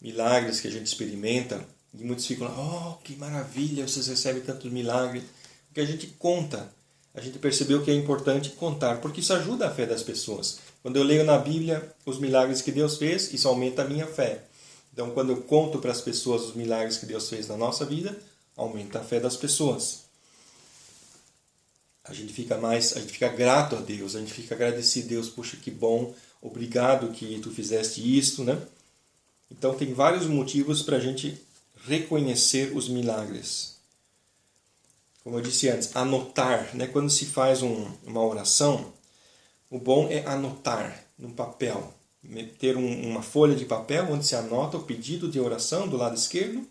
milagres que a gente experimenta. E muitos ficam lá, oh, que maravilha, vocês recebem tantos milagres. Porque a gente conta. A gente percebeu que é importante contar, porque isso ajuda a fé das pessoas. Quando eu leio na Bíblia os milagres que Deus fez, isso aumenta a minha fé. Então, quando eu conto para as pessoas os milagres que Deus fez na nossa vida, aumenta a fé das pessoas. A gente fica grato a Deus, a gente fica agradecido a Deus, poxa, que bom, obrigado que tu fizeste isto, né? Então tem vários motivos para a gente reconhecer os milagres. Como eu disse antes, anotar, né? Quando se faz uma oração, o bom é anotar num papel, ter uma folha de papel onde se anota o pedido de oração do lado esquerdo,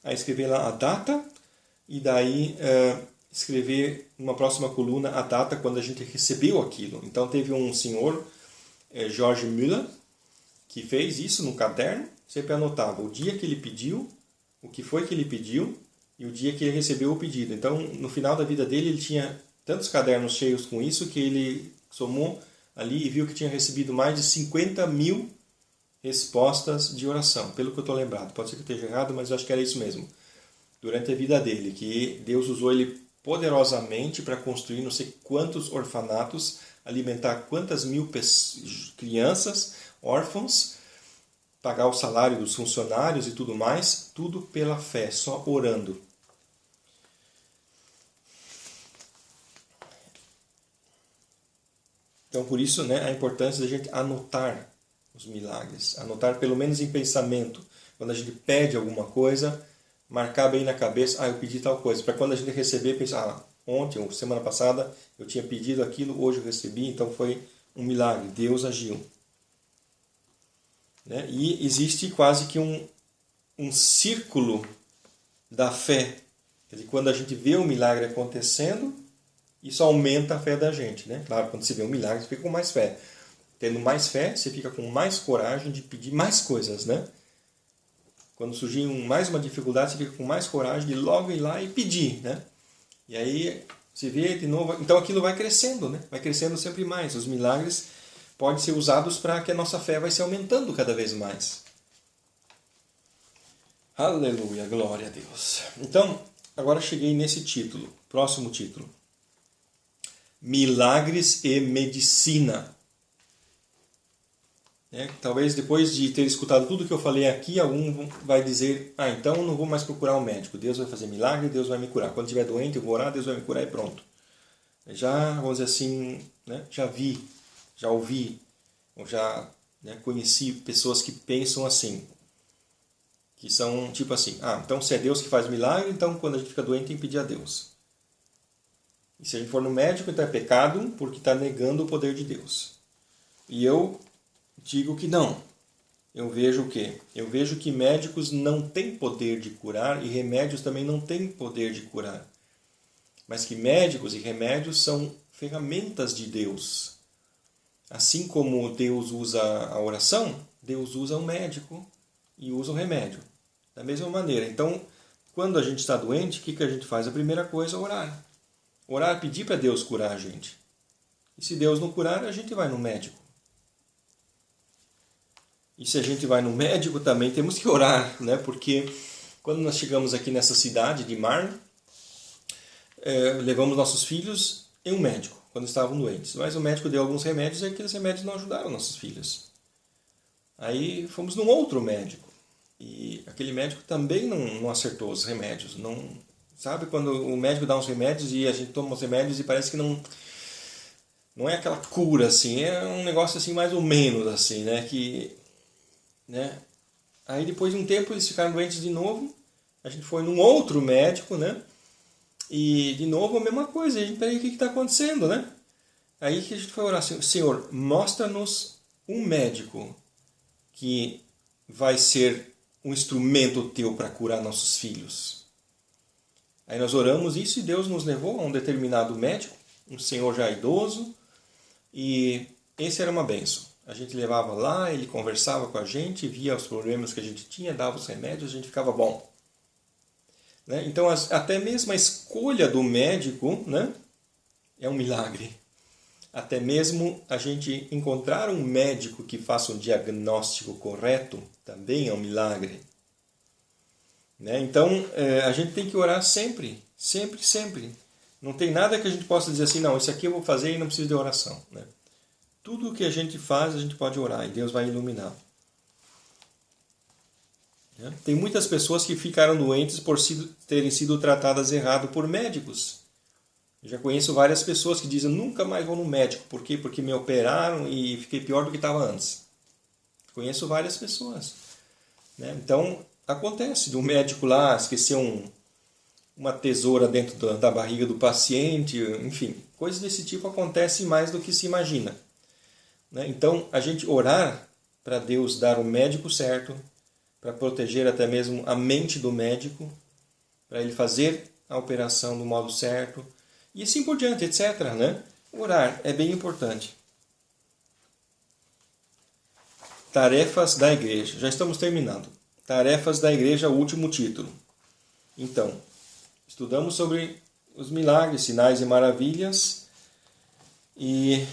aí escrever lá a data e daí escrever numa próxima coluna a data quando a gente recebeu aquilo. Então teve um senhor, George Müller, que fez isso no caderno, sempre anotava o dia que ele pediu, o que foi que ele pediu e o dia que ele recebeu o pedido. Então no final da vida dele ele tinha tantos cadernos cheios com isso que ele somou ali e viu que tinha recebido mais de 50.000 respostas de oração, pelo que eu estou lembrado. Pode ser que eu esteja errado, mas eu acho que era isso mesmo. Durante a vida dele, que Deus usou ele poderosamente para construir não sei quantos orfanatos, alimentar quantas mil crianças, órfãos, pagar o salário dos funcionários e tudo mais, tudo pela fé, só orando. Então, por isso, né, a importância da gente anotar os milagres, anotar pelo menos em pensamento. Quando a gente pede alguma coisa, marcar bem na cabeça, eu pedi tal coisa, para quando a gente receber, pensar, ontem ou semana passada eu tinha pedido aquilo, hoje eu recebi, então foi um milagre, Deus agiu. Né? E existe quase que um círculo da fé. Quer dizer, quando a gente vê o milagre acontecendo, isso aumenta a fé da gente. Né? Claro, quando você vê um milagre, você fica com mais fé. Tendo mais fé, você fica com mais coragem de pedir mais coisas. Né? Quando surgir mais uma dificuldade, você fica com mais coragem de logo ir lá e pedir. Né? E aí você vê de novo. Então aquilo vai crescendo, né? Vai crescendo sempre mais. Os milagres podem ser usados para que a nossa fé vai se aumentando cada vez mais. Aleluia, glória a Deus. Então, agora cheguei nesse título, próximo título. Milagres e medicina. Talvez depois de ter escutado tudo que eu falei aqui, algum vai dizer, então eu não vou mais procurar um médico, Deus vai fazer milagre, Deus vai me curar. Quando estiver doente eu vou orar, Deus vai me curar e pronto. Já, vamos dizer assim, né, já ouvi, ou já conheci pessoas que pensam assim, que são tipo assim, então se é Deus que faz milagre, então quando a gente fica doente tem que pedir a Deus. E se a gente for no médico, então é pecado, porque está negando o poder de Deus. E eu digo que não. Eu vejo o quê? Eu vejo que médicos não têm poder de curar e remédios também não têm poder de curar. mas que médicos e remédios são ferramentas de Deus. Assim como Deus usa a oração, Deus usa o médico e usa o remédio. Da mesma maneira. Então, quando a gente está doente, o que a gente faz? A primeira coisa é orar. Orar, pedir para Deus curar a gente. E se Deus não curar, a gente vai no médico. E se a gente vai no médico, também temos que orar, né? Porque quando nós chegamos aqui nessa cidade de Marne, levamos nossos filhos em um médico, quando estavam doentes. Mas o médico deu alguns remédios e aqueles remédios não ajudaram nossos filhos. Aí fomos num outro médico. E aquele médico também não acertou os remédios. Não, sabe quando o médico dá uns remédios e a gente toma os remédios e parece que não é aquela cura, assim. É um negócio assim mais ou menos, assim, né? Né? Aí depois de um tempo eles ficaram doentes de novo. A gente foi num outro médico, né? E de novo a mesma coisa. A gente, peraí, o que está acontecendo, né? Aí que a gente foi orar assim, Senhor, mostra-nos um médico que vai ser um instrumento teu para curar nossos filhos. Aí nós oramos isso e Deus nos levou a um determinado médico, um senhor já idoso, e esse era uma bênção. A gente levava lá, ele conversava com a gente, via os problemas que a gente tinha, dava os remédios, a gente ficava bom. Né? Então, até mesmo a escolha do médico, né, é um milagre. Até mesmo a gente encontrar um médico que faça um diagnóstico correto também é um milagre. Né? Então, a gente tem que orar sempre, sempre, sempre. Não tem nada que a gente possa dizer assim, não, isso aqui eu vou fazer e não preciso de oração. Né? Tudo o que a gente faz, a gente pode orar e Deus vai iluminar. Tem muitas pessoas que ficaram doentes por terem sido tratadas errado por médicos. Eu já conheço várias pessoas que dizem, nunca mais vou no médico. Por quê? Porque me operaram e fiquei pior do que estava antes. Conheço várias pessoas. Né? Então, acontece do médico lá esquecer uma tesoura dentro da barriga do paciente, enfim, coisas desse tipo acontecem mais do que se imagina. Né? Então, a gente orar para Deus dar o médico certo, para proteger até mesmo a mente do médico, para ele fazer a operação do modo certo, e assim por diante, etc. Né? Orar é bem importante. Tarefas da igreja. Já estamos terminando. Tarefas da igreja, o último título. Então, estudamos sobre os milagres, sinais e maravilhas, e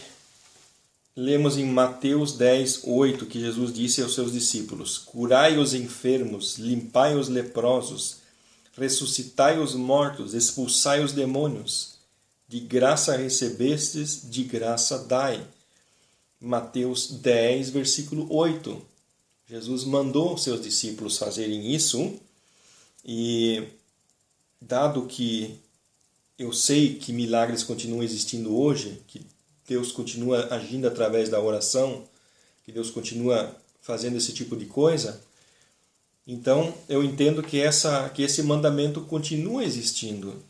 lemos em Mateus 10, 8, que Jesus disse aos seus discípulos, curai os enfermos, limpai os leprosos, ressuscitai os mortos, expulsai os demônios. De graça recebestes, de graça dai. Mateus 10, versículo 8. Jesus mandou seus discípulos fazerem isso, e dado que eu sei que milagres continuam existindo hoje, que Deus continua agindo através da oração, que Deus continua fazendo esse tipo de coisa, então eu entendo que esse mandamento continua existindo.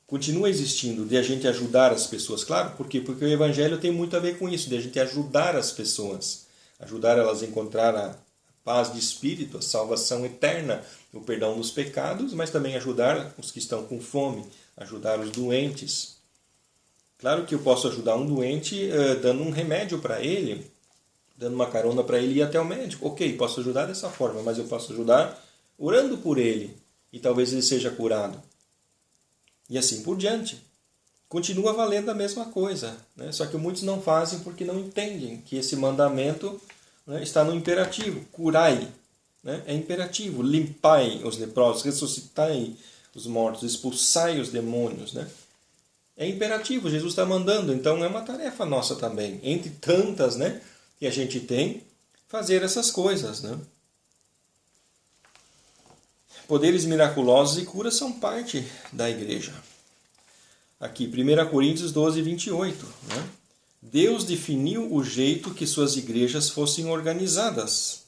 Continua existindo, de a gente ajudar as pessoas. Claro, por quê? Porque o Evangelho tem muito a ver com isso, de a gente ajudar as pessoas. Ajudar elas a encontrar a paz de espírito, a salvação eterna, o perdão dos pecados, mas também ajudar os que estão com fome, ajudar os doentes. Claro que eu posso ajudar um doente dando um remédio para ele, dando uma carona para ele ir até o médico. Ok, posso ajudar dessa forma, mas eu posso ajudar orando por ele e talvez ele seja curado. E assim por diante. Continua valendo a mesma coisa. Né? Só que muitos não fazem porque não entendem que esse mandamento, né, está no imperativo. Curai. Né? É imperativo. Limpai os leprosos, ressuscitai os mortos, expulsai os demônios. Né? É imperativo, Jesus está mandando. Então é uma tarefa nossa também. Entre tantas, né, que a gente tem, fazer essas coisas. Né? Poderes miraculosos e curas são parte da igreja. Aqui, 1 Coríntios 12, 28. Né? Deus definiu o jeito que suas igrejas fossem organizadas.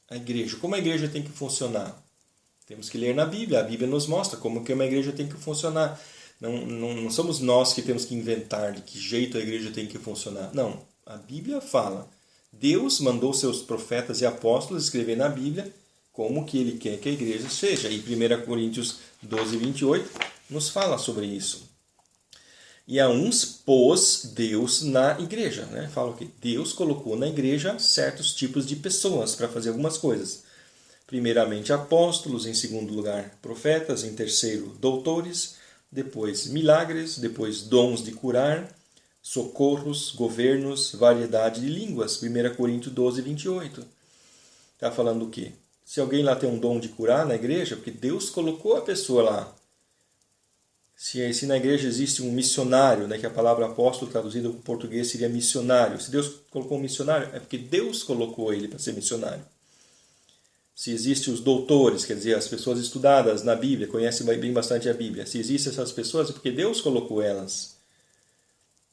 A igreja. Como a igreja tem que funcionar? Temos que ler na Bíblia. A Bíblia nos mostra como que uma igreja tem que funcionar. Não somos nós que temos que inventar de que jeito a igreja tem que funcionar. Não. A Bíblia fala. Deus mandou seus profetas e apóstolos escrever na Bíblia como que ele quer que a igreja seja. E 1 Coríntios 12, 28 nos fala sobre isso. E a uns pôs Deus na igreja. Né? Fala que Deus colocou na igreja certos tipos de pessoas para fazer algumas coisas. Primeiramente apóstolos, em segundo lugar profetas, em terceiro doutores, depois milagres, depois dons de curar, socorros, governos, variedade de línguas. 1 Coríntios 12, 28. Está falando o quê? Se alguém lá tem um dom de curar na igreja, porque Deus colocou a pessoa lá. Se na igreja existe um missionário, né, que a palavra apóstolo traduzida para o português seria missionário. Se Deus colocou um missionário, é porque Deus colocou ele para ser missionário. Se existem os doutores, quer dizer, as pessoas estudadas na Bíblia, conhecem bem bastante a Bíblia. Se existem essas pessoas, é porque Deus colocou elas.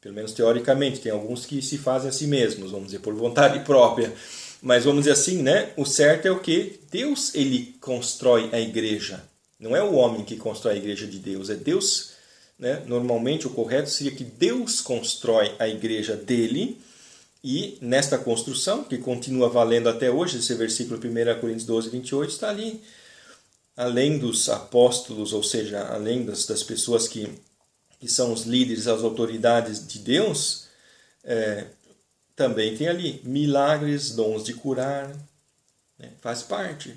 Pelo menos teoricamente, tem alguns que se fazem a si mesmos, vamos dizer, por vontade própria. Mas vamos dizer assim, né? O certo é o que? Deus, ele constrói a igreja. Não é o homem que constrói a igreja de Deus, é Deus. Né? Normalmente o correto seria que Deus constrói a igreja dele e nesta construção, que continua valendo até hoje, esse versículo 1 Coríntios 12, 28, está ali. Além dos apóstolos, ou seja, além das pessoas que são os líderes, as autoridades de Deus, também tem ali milagres, dons de curar, né? Faz parte.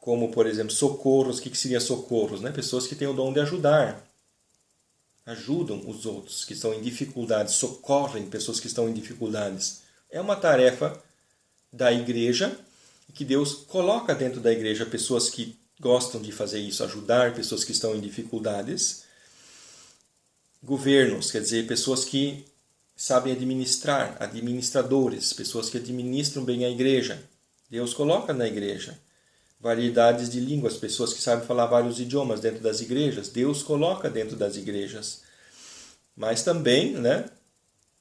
Como, por exemplo, socorros. O que seria socorros? Né? Pessoas que têm o dom de ajudar. Ajudam os outros que estão em dificuldades, socorrem pessoas que estão em dificuldades. É uma tarefa da igreja que Deus coloca dentro da igreja pessoas que gostam de fazer isso, ajudar pessoas que estão em dificuldades. Governos, quer dizer, pessoas que sabem administrar, administradores, pessoas que administram bem a igreja. Deus coloca na igreja. Variedades de línguas, pessoas que sabem falar vários idiomas dentro das igrejas. Deus coloca dentro das igrejas. Mas também, né,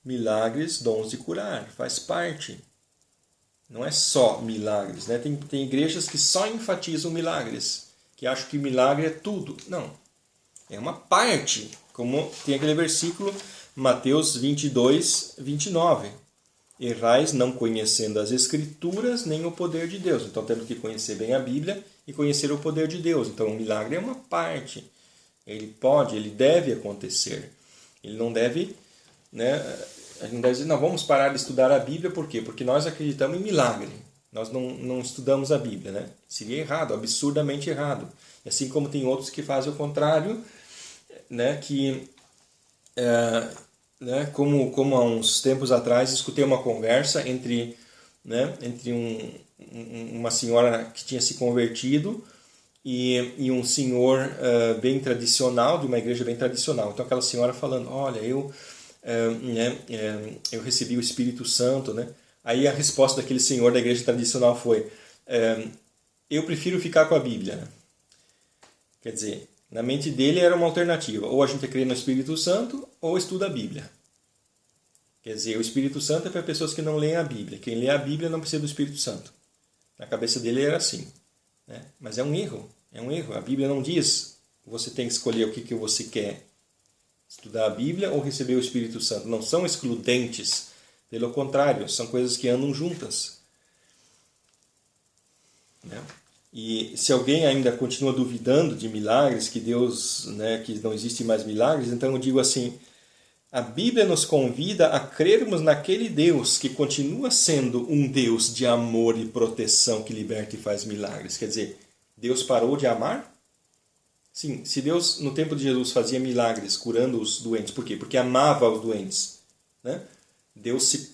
milagres, dons de curar, faz parte. Não é só milagres. Né? Tem igrejas que só enfatizam milagres, que acham que milagre é tudo. Não, é uma parte. Como tem aquele versículo, Mateus 22, 29. Errais não conhecendo as Escrituras nem o poder de Deus. Então temos que conhecer bem a Bíblia e conhecer o poder de Deus. Então o milagre é uma parte. Ele deve acontecer. Ele não deve, né? A gente não deve dizer, não, vamos parar de estudar a Bíblia, por quê? Porque nós acreditamos em milagre. Nós não estudamos a Bíblia, né? Seria errado, absurdamente errado. Assim como tem outros que fazem o contrário, né? Que né, como há uns tempos atrás escutei uma conversa entre uma senhora que tinha se convertido e um senhor bem tradicional, de uma igreja bem tradicional. Então aquela senhora falando, olha, eu recebi o Espírito Santo, né? Aí a resposta daquele senhor da igreja tradicional foi, eu prefiro ficar com a Bíblia. Né? Quer dizer, na mente dele era uma alternativa. Ou a gente crê no Espírito Santo, ou estuda a Bíblia. Quer dizer, o Espírito Santo é para pessoas que não leem a Bíblia. Quem lê a Bíblia não precisa do Espírito Santo. Na cabeça dele era assim. Né? Mas é um erro. É um erro. A Bíblia não diz você tem que escolher o que você quer. Estudar a Bíblia ou receber o Espírito Santo. Não são excludentes. Pelo contrário, são coisas que andam juntas. Né? E se alguém ainda continua duvidando de milagres, que Deus, né, que não existe mais milagres, então eu digo assim, a Bíblia nos convida a crermos naquele Deus que continua sendo um Deus de amor e proteção que liberta e faz milagres. Quer dizer, Deus parou de amar? Sim, se Deus no tempo de Jesus fazia milagres curando os doentes, por quê? Porque amava os doentes. Né? Deus se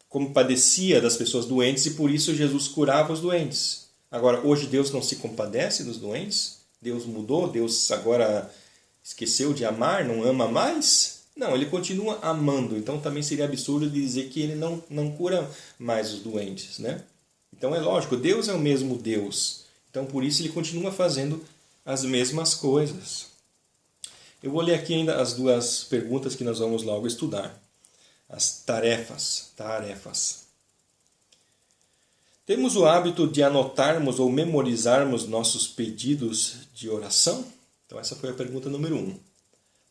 compadecia das pessoas doentes e por isso Jesus curava os doentes. Agora, hoje Deus não se compadece dos doentes? Deus mudou? Deus agora esqueceu de amar? Não ama mais? Não, ele continua amando. Então também seria absurdo dizer que ele não cura mais os doentes. Né? Então é lógico, Deus é o mesmo Deus. Então por isso ele continua fazendo as mesmas coisas. Eu vou ler aqui ainda as duas perguntas que nós vamos logo estudar. As tarefas. Temos o hábito de anotarmos ou memorizarmos nossos pedidos de oração? Então essa foi a pergunta número 1.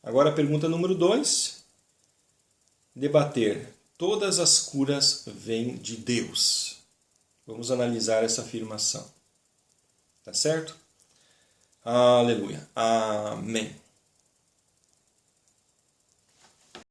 Agora a pergunta número 2. Debater. Todas as curas vêm de Deus. Vamos analisar essa afirmação. Tá certo? Aleluia. Amém.